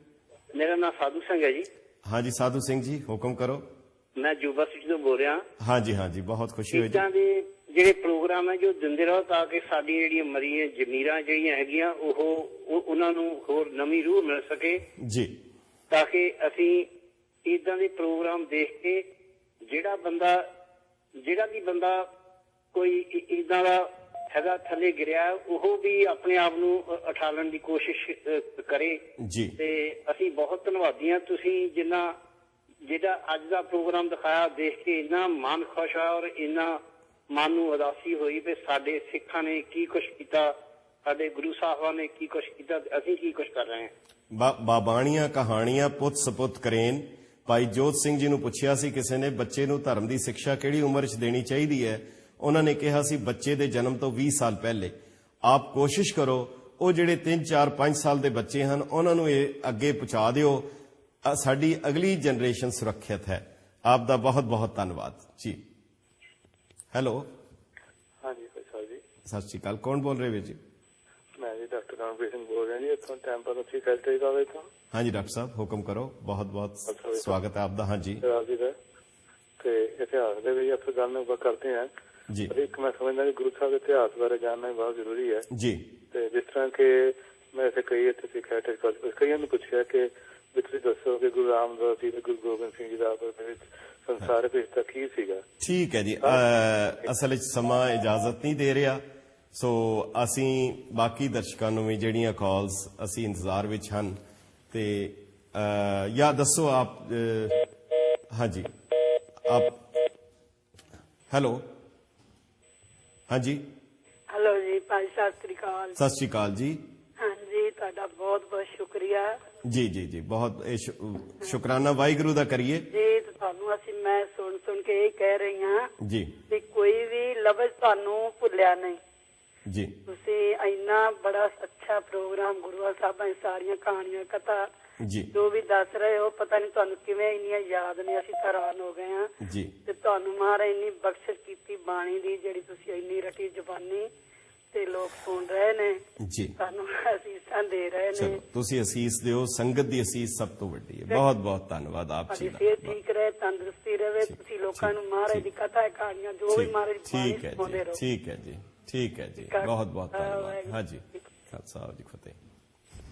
S5: ਮੇਰਾ ਨਾਮ ਸਾਧੂ ਸਿੰਘ ਹੈ ਜੀ।
S1: ਹਾਂਜੀ ਸਾਧੂ ਸਿੰਘ ਜੀ, ਹੁਕਮ ਕਰੋ।
S5: ਮੈਂ ਯੂਨੀਵਰਸਿਟੀ ਤੋਂ ਬੋਲ ਰਿਹਾ।
S1: ਹਾਂਜੀ ਹਾਂਜੀ, ਬਹੁਤ ਖੁਸ਼ੀ ਹੋਈ ਜੀ।
S5: ਇੱਦਾਂ ਦੇ ਜਿਹੜੇ ਪ੍ਰੋਗਰਾਮ ਹੈ ਜੋ ਦਿੰਦੇ ਰਹੋ ਤਾਂ ਕਿ ਸਾਡੀਆਂ ਜਿਹੜੀਆਂ ਮਰੀਆਂ ਜ਼ਮੀਰਾਂ ਜਿਹੜੀਆਂ ਹੈਗੀਆਂ ਉਹਨਾਂ ਨੂੰ ਹੋਰ ਨਵੀਂ ਰੂਹ ਮਿਲ ਸਕੇ
S1: ਜੀ,
S5: ਤਾਂ ਕਿ ਅਸੀਂ ਇੱਦਾਂ ਦੇ ਪ੍ਰੋਗਰਾਮ ਦੇਖ ਕੇ ਜਿਹੜਾ ਵੀ ਬੰਦਾ ਕੋਈ ਇੱਦਾਂ ਦਾ ਹੈਗਾ ਥੱਲੇ ਗਿਰਿਆ, ਉਹ ਵੀ ਆਪਣੇ ਆਪ ਨੂੰ ਉਠਾਲਣ ਦੀ ਕੋਸ਼ਿਸ਼ ਕਰੇ
S1: ਜੀ।
S5: ਤੇ ਅਸੀਂ ਬਹੁਤ ਧੰਨਵਾਦੀ ਹਾਂ। ਤੁਸੀਂ ਜਿਹੜਾ ਅੱਜ ਦਾ ਪ੍ਰੋਗਰਾਮ ਦਿਖਾਇਆ ਦੇਖ ਕੇ ਇੰਨਾ ਮਨ ਖੁਸ਼ ਹੋਇਆ ਔਰ ਇੰਨਾ ਮਨ ਨੂੰ ਉਦਾਸੀ ਹੋਈ ਵੀ ਸਾਡੇ ਸਿੱਖਾਂ ਨੇ ਕੀ ਕੁਛ ਕੀਤਾ, ਸਾਡੇ ਗੁਰੂ ਸਾਹਿਬਾਂ ਨੇ ਕੀ ਕੁਛ ਕੀਤਾ, ਅਸੀਂ ਕੀ ਕੁਛ ਕਰ ਰਹੇ ਹਾਂ।
S1: ਬਾਬਾਣੀਆਂ ਕਹਾਣੀਆਂ ਪੁੱਤ ਸਪੁੱਤ ਕਰੇਨ। ਭਾਈ ਜੋਤ ਸਿੰਘ ਜੀ ਨੂੰ ਪੁੱਛਿਆ ਸੀ ਕਿਸੇ ਨੇ, ਬੱਚੇ ਨੂੰ ਧਰਮ ਦੀ ਸਿੱਖਿਆ ਕਿਹੜੀ ਉਮਰ 'ਚ ਦੇਣੀ ਚਾਹੀਦੀ ਹੈ? ਉਹਨਾਂ ਨੇ ਕਿਹਾ ਸੀ ਬੱਚੇ ਦੇ ਜਨਮ ਤੋਂ 20 ਸਾਲ ਪਹਿਲੇ। ਆਪ ਕੋਸ਼ਿਸ਼ ਕਰੋ ਉਹ ਜਿਹੜੇ 3 4 5 ਸਾਲ ਦੇ ਬੱਚੇ ਹਨ ਉਹਨਾਂ ਨੂੰ ਇਹ ਅੱਗੇ ਪਹੁੰਚਾ ਦਿਓ। ਸਾਡੀ ਅਗਲੀ ਜਨਰੇਸ਼ਨ ਸੁਰੱਖਿਅਤ ਹੈ। ਆਪ ਦਾ ਬਹੁਤ ਬਹੁਤ ਧੰਨਵਾਦ ਜੀ। ਹੈਲੋ,
S6: ਹਾਂਜੀ ਭਾਈ ਸਾਹਿਬ ਜੀ,
S1: ਸਤਿ ਸ਼੍ਰੀ ਅਕਾਲ। ਕੌਣ ਬੋਲ ਰਹੇ ਵੀਰ ਜੀ?
S6: ਮੈਂ ਜੀ ਡਾਕਟਰ ਰਣਵੀਰ ਸਿੰਘ ਬੋਲ ਰਿਹਾ ਜੀ, ਇੱਥੋਂ ਟੈਂਪਲ ਅੱਛੀ ਫੈਕਟਰੀ ਦਾ ਵੇ ਤੋਂ।
S1: ਹਾਂਜੀ ਡਾਕਟਰ ਸਾਹਿਬ, ਹੁਕਮ ਕਰੋ। ਬਹੁਤ ਬਹੁਤ ਸਵਾਗਤ ਹੈ ਆਪ ਦਾ। ਹਾਂਜੀ
S6: ਜੀ ਦਾ ਤੇ ਇਤਿਹਾਸ ਦੇ ਵਿੱਚ ਆਪਾਂ ਗੱਲ ਨੂੰ ਕਰਦੇ ਹਾਂ
S1: ਜੀ।
S6: ਪਰ ਇੱਕ ਮੈਂ ਸਮਝਦਾ ਕਿ ਗੁਰੂ ਸਾਹਿਬ ਦੇ ਇਤਿਹਾਸ ਬਾਰੇ ਜਾਣਨਾ ਬਹੁਤ ਜ਼ਰੂਰੀ ਹੈ
S1: ਜੀ।
S6: ਤੇ ਜਿਸ ਤਰ੍ਹਾਂ ਕਿ ਮੈਂ ਇੱਥੇ ਕਈ ਇੱਥੇ ਸਿੱਖਿਆ ਕਈਆਂ ਨੂੰ ਪੁੱਛਿਆ ਕਿ ਵੀ ਤੁਸੀਂ ਦੱਸੋ ਕਿ ਗੁਰੂ ਰਾਮਦਾਸ ਜੀ ਤੇ ਗੁਰੂ ਗੋਬਿੰਦ ਸਿੰਘ ਜੀ ਦਾ ਆਪਸ ਦੇ ਵਿੱਚ ਸੰਸਾਰਿਕ ਰਿਸ਼ਤਾ ਕੀ ਸੀਗਾ?
S1: ਠੀਕ ਹੈ ਜੀ। ਅਸਲ ਵਿੱਚ ਸਮਾਂ ਇਜਾਜ਼ਤ ਨਹੀਂ ਦੇ ਰਿਹਾ, ਸੋ ਅਸੀਂ ਬਾਕੀ ਦਰਸ਼ਕਾਂ ਨੂੰ ਵੀ ਜਿਹੜੀਆਂ ਕਾਲਸ ਅਸੀਂ ਇੰਤਜ਼ਾਰ ਵਿੱਚ ਹਨ ਤੇ ਜਾਂ ਦੱਸੋ ਆਪ। ਹਾਂਜੀ ਆਪ। ਹੈਲੋ, ਹਾਂਜੀ।
S2: ਹੈਲੋ ਜੀ ਭਾਈ, ਸਤਿ ਸ੍ਰੀ ਅਕਾਲ।
S1: ਸਤਿ ਸ਼੍ਰੀ ਅਕਾਲ ਜੀ।
S2: ਹਾਂਜੀ, ਤੁਹਾਡਾ ਬਹੁਤ ਬਹੁਤ ਸ਼ੁਕਰੀਆ
S1: ਜੀ ਜੀ ਜੀ, ਬਹੁਤ ਸ਼ੁਕਰਾਨਾ ਵਾਹਿਗੁਰੂ ਦਾ ਕਰੀਏ
S2: ਜੀ। ਤੁਹਾਨੂੰ ਮੈਂ ਸੁਣ ਕੇ ਇਹ ਕਹਿ ਰਹੀ ਹਾਂ
S1: ਜੀ
S2: ਕਿ ਕੋਈ ਵੀ ਲਫ਼ਜ਼ ਤੁਹਾਨੂੰ ਭੁੱਲਿਆ ਨਹੀਂ
S1: ਜੀ।
S2: ਤੁਸੀਂ ਇੰਨਾ ਬੜਾ ਅੱਛਾ ਪ੍ਰੋਗਰਾਮ ਗੁਰੂਆਂ ਸਾਹਿਬਾਂ ਦੀ ਸਾਰੀਆਂ ਕਹਾਣੀਆਂ ਕਥਾ
S1: ਜੀ
S2: ਜੋ ਵੀ ਦੱਸ ਰਹੇ ਹੋ, ਪਤਾ ਨਹੀਂ ਤੁਹਾਨੂੰ ਕਿਵੇਂ ਇੰਨੀਆਂ ਯਾਦ ਨੇ। ਅਸੀਂ ਹੈਰਾਨ ਹੋ ਗਏ ਹਾਂ
S1: ਜੀ।
S2: ਤੇ ਤੁਹਾਨੂੰ ਮਹਾਰਾਜ ਇੰਨੀ ਬਖਸ਼ਿਸ਼ ਕੀਤੀ ਬਾਣੀ ਦੀ, ਜਿਹੜੀ ਤੁਸੀਂ ਇੰਨੀ ਰਟੀ ਜ਼ਬਾਨੀ ਤੇ ਲੋਕ ਸੁਣ ਰਹੇ ਨੇ
S1: ਜੀ।
S2: ਤੁਹਾਨੂੰ ਅਸੀਸਾਂ ਦੇ ਰਹੇ ਨੇ।
S1: ਚਲੋ ਤੁਸੀਂ ਅਸੀਸ ਦਿਓ, ਸੰਗਤ ਦੀ ਅਸੀਸ ਸਭ ਤੋਂ ਵੱਡੀ ਹੈ। ਬਹੁਤ ਬਹੁਤ ਧੰਨਵਾਦ ਆਪ ਜੀ ਦਾ।
S2: ਸਿਹਤ ਠੀਕ ਰਹੇ, ਤੰਦਰੁਸਤੀ ਰਹੇ। ਤੁਸੀਂ ਲੋਕਾਂ ਨੂੰ ਮਹਾਰਾਜ ਦੀ ਕਥਾ ਕਹਾਣੀਆਂ ਜੋ ਵੀ ਮਹਾਰਾਜ ਦੀ ਬਾਣੀ ਸੁਣਾਉਂਦੇ ਰਹੋ।
S1: ਠੀਕ ਹੈ ਜੀ, ਠੀਕ ਹੈ ਜੀ, ਬਹੁਤ ਬਹੁਤ ਧੰਨਵਾਦ। ਹਾਂਜੀ, ਖਾਲਸਾ ਜੀ ਫਤਿਹ।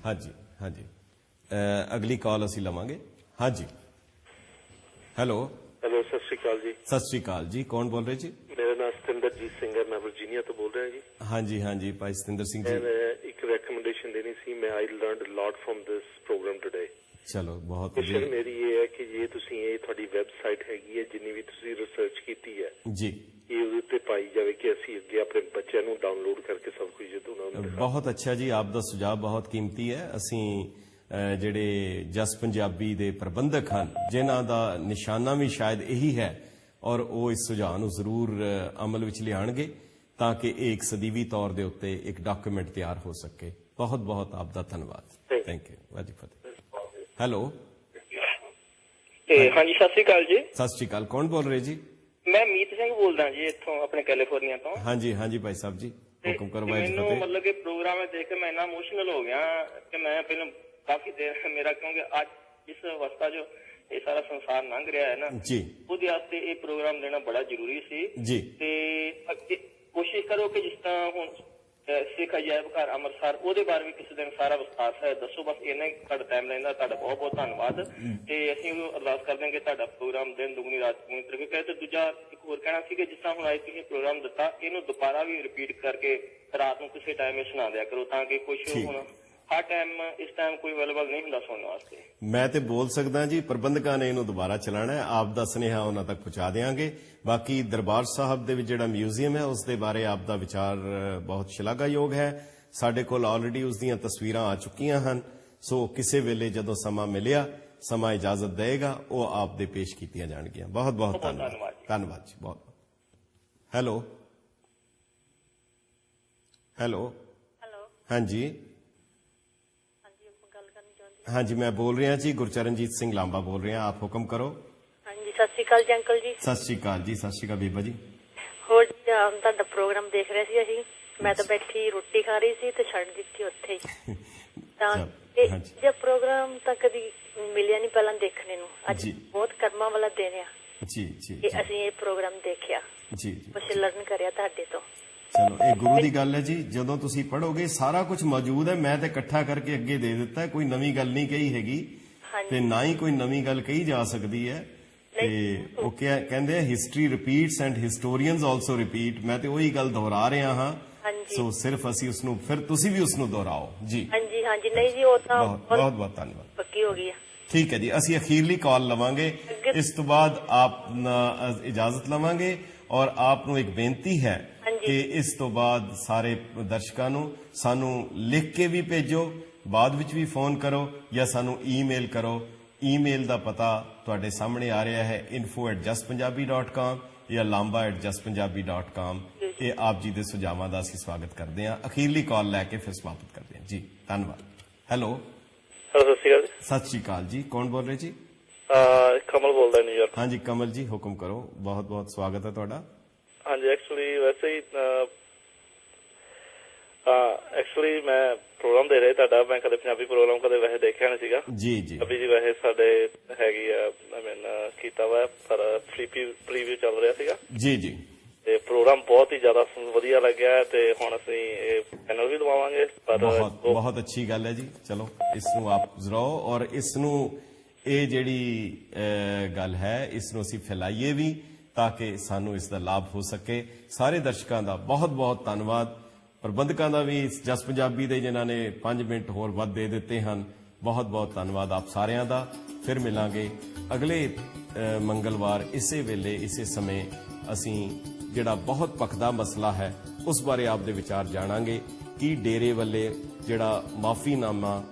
S1: ਹਾਂਜੀ ਹਾਂਜੀ, ਅਗਲੀ ਕਾਲ ਅਸੀਂ ਲਵਾਂਗੇ। ਹਾਂਜੀ, ਹੈਲੋ।
S6: ਹੈਲੋ, ਸਤਿ ਸ਼੍ਰੀ ਅਕਾਲ ਜੀ।
S1: ਸਤਿ ਸ਼੍ਰੀ ਅਕਾਲ ਜੀ। ਕੌਣ ਬੋਲ ਰਹੇ ਜੀ?
S6: ਮੇਰਾ ਨਾਮ ਸਤਿੰਦਰਜੀਤ ਸਿੰਘ ਹੈ, ਮੈਂ ਵਰਜੀਨੀਆ ਤੋਂ ਬੋਲ ਰਿਹਾ ਜੀ।
S1: ਹਾਂਜੀ ਹਾਂਜੀ, ਭਾਈ ਸਤਿੰਦਰ ਸਿੰਘ ਜੀ।
S6: ਮੈਂ ਇੱਕ ਰეკਮੈਂਡੇਸ਼ਨ ਦੇਣੀ ਸੀ। ਮੈਂ I learned lot from this program today.
S1: ਚਲੋ ਬਹੁਤ
S6: ਵਧੀਆ। ਮੇਰੀ ਇਹ ਹੈ ਕਿ ਜੇ ਤੁਸੀਂ ਇਹ ਤੁਹਾਡੀ ਵੈਬਸਾਈਟ ਹੈਗੀ ਹੈ, ਜਿੰਨੀ ਵੀ ਤੁਸੀਂ ਰਿਸਰਚ ਕੀਤੀ ਹੈ
S1: ਜੀ,
S6: ਇਹ ਉਹਦੇ ਉੱਤੇ ਪਾਈ ਜਾਵੇ ਕਿ ਅਸੀਂ ਅੱਗੇ ਆਪਣੇ ਬੱਚਿਆਂ ਨੂੰ ਡਾਊਨਲੋਡ ਕਰਕੇ ਸਭ ਕੁਝ ਜਦੋਂ ਉਹਨਾਂ ਨੂੰ।
S1: ਬਹੁਤ ਅੱਛਾ ਜੀ, ਆਪ ਦਾ ਸੁਝਾਅ ਬਹੁਤ ਕੀਮਤੀ ਹੈ। ਅਸੀਂ ਜਿਹੜੇ ਜਸ ਪੰਜਾਬੀ ਦੇ ਪ੍ਰਬੰਧਕ ਹਨ, ਜਿਨ੍ਹਾਂ ਦਾ ਨਿਸ਼ਾਨਾ ਵੀ ਸ਼ਾਇਦ ਇਹੀ ਹੈ, ਔਰ ਉਹ ਇਸ ਸੁਝਾਅ ਨੂੰ ਜ਼ਰੂਰ ਅਮਲ ਵਿੱਚ ਲਿਆਣਗੇ ਤਾਂ ਕਿ ਇਹ ਇੱਕ ਸਦੀਵੀ ਤੌਰ ਦੇ ਉੱਤੇ ਇੱਕ ਡਾਕੂਮੈਂਟ ਤਿਆਰ ਹੋ ਸਕੇ। ਬਹੁਤ ਬਹੁਤ ਆਪ ਦਾ ਧੰਨਵਾਦ। Thank you. Waheguru Fateh. Hello.
S7: ਹਾਂਜੀ, ਸਤਿ ਸ਼੍ਰੀ ਅਕਾਲ ਜੀ।
S1: ਸਤਿ ਸ਼੍ਰੀ ਅਕਾਲ। ਕੌਣ ਬੋਲ ਰਹੇ ਜੀ?
S7: ਮੈਂ ਮੀਤ ਸਿੰਘ ਬੋਲਦਾ ਜੀ, ਇੱਥੋਂ ਆਪਣੇ ਕੈਲੀਫੋਰਨੀਆ ਤੋਂ।
S1: ਹਾਂਜੀ ਹਾਂਜੀ ਭਾਈ ਸਾਹਿਬ ਜੀ, ਹੁਕਮ ਕਰੋ।
S7: ਮੈਨੂੰ ਮਤਲਬ ਕਿ ਪ੍ਰੋਗਰਾਮ ਦੇਖ ਕੇ ਮੈਂ ਇੰਨਾ ਇਮੋਸ਼ਨਲ ਹੋ ਗਿਆ ਕਿ ਮੈਂ ਪਹਿਲਾਂ ਕਾਫੀ ਦੇਰ ਮੇਰਾ, ਕਿਉਂਕਿ ਅੱਜ ਜਿਸ ਅਵਸਥਾ ਜੋ ਇਹ ਸਾਰਾ ਸੰਸਾਰ ਲੰਘ ਰਿਹਾ ਹੈ ਨਾ
S1: ਜੀ,
S7: ਉਹਦੇ ਵਾਸਤੇ ਇਹ ਪ੍ਰੋਗਰਾਮ ਦੇਣਾ ਬੜਾ ਜ਼ਰੂਰੀ ਸੀ
S1: ਜੀ।
S7: ਤੇ ਕੋਸ਼ਿਸ਼ ਕਰੋ ਕਿ ਜਿਸ ਤਰ੍ਹਾਂ ਹੁਣ ਸਿੱਖ ਅਜਾਇਬ ਘਰ ਅੰਮ੍ਰਿਤਸਰ, ਉਹਦੇ ਬਾਰੇ ਵੀ ਕਿਸੇ ਦਿਨ ਸਾਰਾ ਵਿਸਥਾਰ ਹੈ ਦੱਸੋ। ਬਸ ਇੰਨਾ ਹੀ ਤੁਹਾਡਾ ਟਾਈਮ ਲੈਂਦਾ। ਤੁਹਾਡਾ ਬਹੁਤ ਬਹੁਤ ਧੰਨਵਾਦ। ਤੇ ਅਸੀਂ ਅਰਦਾਸ ਕਰਦੇ ਹਾਂ ਕਿ ਤੁਹਾਡਾ ਪ੍ਰੋਗਰਾਮ ਦਿਨ ਦੁਗਣੀ ਰਾਤ ਦੁਗਣੀ ਤਰੱਕੀ ਕਰੇ। ਤੇ ਦੂਜਾ ਇੱਕ ਹੋਰ ਕਹਿਣਾ ਸੀ ਕਿ ਜਿਸ ਤਰ੍ਹਾਂ ਹੁਣ ਅੱਜ ਤੁਸੀਂ ਪ੍ਰੋਗਰਾਮ ਦਿੱਤਾ, ਇਹਨੂੰ ਦੁਬਾਰਾ ਵੀ ਰਿਪੀਟ ਕਰਕੇ ਰਾਤ ਨੂੰ ਕਿਸੇ ਟਾਈਮ ਇਹ ਸੁਣਾ ਦਿਆ ਕਰੋ, ਤਾਂ ਕਿ ਕੁਝ ਹੁਣ ਹਰ ਟਾਈਮ ਇਸ ਟਾਈਮ ਕੋਈ ਅਵੇਲੇਬਲ ਨਹੀਂ ਹੁੰਦਾ ਸੁਣਨ ਵਾਸਤੇ।
S1: ਮੈਂ ਤੇ ਬੋਲ ਸਕਦਾ ਜੀ, ਪ੍ਰਬੰਧਕਾਂ ਨੇ ਇਹਨੂੰ ਦੁਬਾਰਾ ਚਲਾਣਾ ਹੈ। ਆਪ ਦਾ ਸੁਨੇਹਾ ਉਹਨਾਂ ਤੱਕ ਪਹੁੰਚਾ ਦੇਵਾਂਗੇ। ਬਾਕੀ ਦਰਬਾਰ ਸਾਹਿਬ ਦੇ ਵਿੱਚ ਜਿਹੜਾ ਮਿਊਜ਼ੀਅਮ ਹੈ, ਉਸ ਦੇ ਬਾਰੇ ਆਪ ਦਾ ਵਿਚਾਰ ਬਹੁਤ ਸ਼ਲਾਘਾਯੋਗ ਹੈ। ਸਾਡੇ ਕੋਲ ਆਲਰੇਡੀ ਉਸ ਦੀਆਂ ਤਸਵੀਰਾਂ ਆ ਚੁੱਕੀਆਂ ਹਨ, ਸੋ ਕਿਸੇ ਵੇਲੇ ਜਦੋਂ ਸਮਾਂ ਮਿਲਿਆ, ਸਮਾਂ ਇਜਾਜ਼ਤ ਦੇਗਾ, ਉਹ ਆਪ ਦੇ ਪੇਸ਼ ਕੀਤੀਆਂ ਜਾਣਗੀਆਂ। ਬਹੁਤ ਬਹੁਤ ਧੰਨਵਾਦ। ਧੰਨਵਾਦ ਜੀ, ਬਹੁਤ। Hello hello. ਹਾਂਜੀ ਹਾਂਜੀ, ਮੈਂ ਬੋਲ ਰਿਹਾ ਜੀ, ਗੁਰਚਰਨਜੀਤ ਸਿੰਘ ਲਾਂਬਾ ਬੋਲ ਰਿਹਾ। ਆਪ ਹੁਕਮ ਕਰੋ।
S2: ਹਾਂਜੀ, ਸਤਿ ਸ੍ਰੀ ਅਕਾਲ ਜੀ ਅੰਕਲ ਜੀ।
S1: ਸਤਿ ਸ਼੍ਰੀ ਅਕਾਲ ਜੀ। ਸਤਿ ਸ਼੍ਰੀ ਅਕਾਲ ਬੀਬਾ ਜੀ।
S2: ਹੋਰ ਤੁਹਾਡਾ ਪ੍ਰੋਗਰਾਮ ਦੇਖ ਰਹੇ ਸੀ ਅਸੀਂ। ਮੈਂ ਤਾਂ ਬੈਠੀ ਰੋਟੀ ਖਾ ਰਹੀ ਸੀ ਤੇ ਛੱਡ ਦਿੱਤੀ ਉੱਥੇ ਹੀ। ਤਾਂ ਇਹ ਪ੍ਰੋਗਰਾਮ ਤਾਂ ਕਦੀ ਮਿਲਿਆ ਨਹੀਂ ਪਹਿਲਾਂ ਦੇਖਣੇ ਨੂੰ। ਅੱਜ ਬਹੁਤ ਕਰਮਾਂ ਵਾਲਾ ਦਿਨ ਆ
S1: ਜੀ ਜੀ,
S2: ਅਸੀਂ ਇਹ ਪ੍ਰੋਗਰਾਮ ਦੇਖਿਆ
S1: ਜੀ,
S2: ਕੁਛ ਲਰਨ ਕਰਿਆ ਤੁਹਾਡੇ ਤੋਂ।
S1: ਚਲੋ, ਇਹ ਗੁਰੂ ਦੀ ਗੱਲ ਹੈ ਜੀ। ਜਦੋਂ ਤੁਸੀਂ ਪੜੋਗੇ ਸਾਰਾ ਕੁਝ ਮੌਜੂਦ ਹੈ। ਮੈਂ ਤੇ ਇਕੱਠਾ ਕਰਕੇ ਅੱਗੇ ਦੇ ਦਿੱਤਾ। ਕੋਈ ਨਵੀਂ ਗੱਲ ਨਹੀਂ ਕਹੀ ਹੈਗੀ ਤੇ ਨਾ ਹੀ ਕੋਈ ਨਵੀਂ ਗੱਲ ਕਹੀ ਜਾ ਸਕਦੀ ਹੈ। ਤੇ ਉਹ ਕਹਿੰਦੇ ਆ history repeats and historians also repeat. ਮੈਂ ਤੇ ਉਹੀ ਗੱਲ ਦੁਹਰਾ ਰਿਹਾ ਹਾਂ। ਸੋ ਸਿਰਫ ਅਸੀਂ ਉਸ ਨੂੰ, ਫਿਰ ਤੁਸੀਂ ਵੀ ਉਸ ਨੂੰ ਦੁਹਰਾਓ ਜੀ। ਹਾਂਜੀ ਹਾਂਜੀ, ਨਹੀਂ ਜੀ, ਉਹ ਤਾਂ ਬਹੁਤ ਬਹੁਤ ਧੰਨਵਾਦ, ਪੱਕੀ ਹੋ ਗਈ ਹੈ। ਠੀਕ ਹੈ ਜੀ, ਅਸੀਂ ਅਖੀਰਲੀ ਕਾਲ ਲਵਾਂਗੇ, ਇਸ ਤੋਂ ਬਾਅਦ ਆਪ ਇਜਾਜ਼ਤ ਲਵਾਂਗੇ। ਔਰ ਆਪ ਨੂੰ ਇੱਕ ਬੇਨਤੀ ਹੈ ਕਿ ਇਸ ਤੋਂ ਬਾਅਦ ਸਾਰੇ ਦਰਸ਼ਕਾਂ ਨੂੰ ਸਾਨੂੰ ਲਿਖ ਕੇ ਵੀ ਭੇਜੋ, ਬਾਅਦ ਵਿੱਚ ਵੀ ਫੋਨ ਕਰੋ ਜਾਂ ਸਾਨੂੰ ਈਮੇਲ ਕਰੋ। ਈਮੇਲ ਦਾ ਪਤਾ ਤੁਹਾਡੇ ਸਾਹਮਣੇ ਆ ਰਿਹਾ ਹੈ, info@justpunjabi.com ਜਾਂ lamba@justpunjabi.com। ਇਹ ਆਪ ਜੀ ਦੇ ਸੁਝਾਵਾਂ ਦਾ ਅਸੀਂ ਸਵਾਗਤ ਕਰਦੇ ਹਾਂ। ਅਖੀਰਲੀ ਕਾਲ ਲੈ ਕੇ ਫਿਰ ਸਮਾਪਤ ਕਰਦੇ ਹਾਂ ਜੀ। ਧੰਨਵਾਦ। ਹੈਲੋ,
S6: ਸਤਿ ਸ਼੍ਰੀ ਅਕਾਲ ਜੀ।
S1: ਸਤਿ ਸ਼੍ਰੀ ਅਕਾਲ ਜੀ। ਕੌਣ ਬੋਲ ਰਹੇ ਜੀ?
S6: ਕਮਲ ਬੋਲਦਾ ਨਿਊਯਾਰਕ।
S1: ਹਾਂਜੀ ਕਮਲ ਜੀ, ਹੁਕਮ ਕਰੋ। ਬਹੁਤ ਬਹੁਤ ਸਵਾਗਤ ਹੈ ਤੁਹਾਡਾ।
S6: ਹਾਂਜੀ, ਐਕਚੁਅਲੀ ਵੈਸੇ ਹੀ ਮੈਂ ਪ੍ਰੋਗਰਾਮ ਦੇ ਰਿਹਾ ਤੁਹਾਡਾ, ਮੈਂ ਕਦੇ ਪੰਜਾਬੀ ਪ੍ਰੋਗਰਾਮ ਕਦੇ ਵੈਸੇ ਦੇਖਿਆ ਨਹੀਂ ਸੀਗਾ।
S1: ਜੀ ਜੀ
S6: ਅਭੀ ਜੀ ਵੈਸੇ ਸਾਡੇ ਹੈਗੀ ਆ ਕੀਤਾ ਵਾ, ਪਰ ਪ੍ਰੀਵਿਊ ਚੱਲ ਰਿਹਾ ਸੀਗਾ
S1: ਜੀ ਜੀ,
S6: ਤੇ ਪ੍ਰੋਗਰਾਮ ਬਹੁਤ ਹੀ ਜ਼ਿਆਦਾ ਵਧੀਆ ਲੱਗਿਆ ਤੇ ਹੁਣ ਅਸੀਂ ਇਹ ਚੈਨਲ ਵੀ ਦਵਾਵਾਂਗੇ। ਪਰ
S1: ਬਹੁਤ ਅੱਛੀ ਗੱਲ ਹੈ ਜੀ। ਚਲੋ ਇਸ ਨੂੰ ਆਪ ਜ਼ਰਾਓ ਔਰ ਇਸ ਨੂੰ ਇਹ ਜਿਹੜੀ ਗੱਲ ਹੈ ਇਸ ਨੂੰ ਅਸੀਂ ਫੈਲਾਈਏ ਵੀ ਤਾਂ ਕਿ ਸਾਨੂੰ ਇਸ ਦਾ ਲਾਭ ਹੋ ਸਕੇ। ਸਾਰੇ ਦਰਸ਼ਕਾਂ ਦਾ ਬਹੁਤ ਬਹੁਤ ਧੰਨਵਾਦ। ਪ੍ਰਬੰਧਕਾਂ ਦਾ ਵੀ ਜਸ ਪੰਜਾਬੀ ਦੇ ਜਿਨ੍ਹਾਂ ਨੇ 5 ਮਿੰਟ ਹੋਰ ਵੱਧ ਦੇ ਦਿੱਤੇ ਹਨ, ਬਹੁਤ ਬਹੁਤ ਧੰਨਵਾਦ ਆਪ ਸਾਰਿਆਂ ਦਾ। ਫਿਰ ਮਿਲਾਂਗੇ ਅਗਲੇ ਮੰਗਲਵਾਰ ਇਸੇ ਵੇਲੇ ਇਸੇ ਸਮੇਂ। ਅਸੀਂ ਜਿਹੜਾ ਬਹੁਤ ਭਖਦਾ ਮਸਲਾ ਹੈ ਉਸ ਬਾਰੇ ਆਪ ਦੇ ਵਿਚਾਰ ਜਾਣਾਂਗੇ ਕਿ ਡੇਰੇ ਵੱਲੇ ਜਿਹੜਾ ਮਾਫੀਨਾਮਾ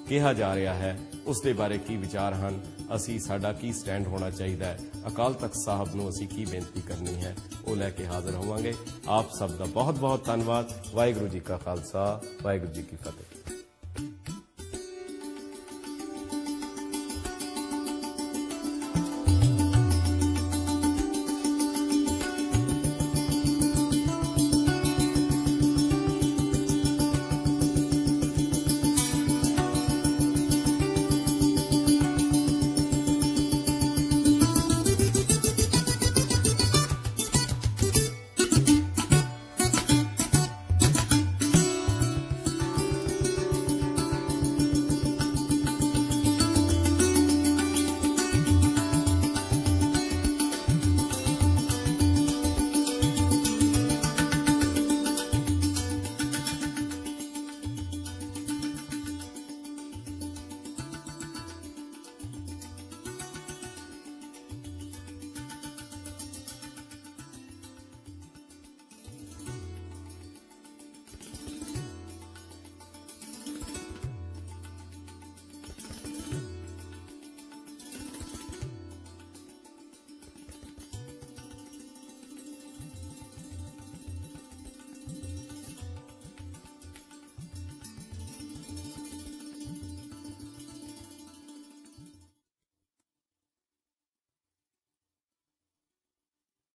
S1: ਕਿਹਾ ਜਾ ਰਿਹਾ ਹੈ ਉਸ ਦੇ ਬਾਰੇ ਕੀ ਵਿਚਾਰ ਹਨ, ਅਸੀਂ ਸਾਡਾ ਕੀ ਸਟੈਂਡ ਹੋਣਾ ਚਾਹੀਦਾ ਹੈ, ਅਕਾਲ ਤਖਤ ਸਾਹਿਬ ਨੂੰ ਅਸੀਂ ਕੀ ਬੇਨਤੀ ਕਰਨੀ ਹੈ, ਉਹ ਲੈ ਕੇ ਹਾਜ਼ਰ ਹੋਵਾਂਗੇ। ਆਪ ਸਭ ਦਾ ਬਹੁਤ ਬਹੁਤ ਧੰਨਵਾਦ। ਵਾਹਿਗੁਰੂ ਜੀ ਕਾ ਖਾਲਸਾ, ਵਾਹਿਗੁਰੂ ਜੀ ਕੀ ਫਤਿਹ।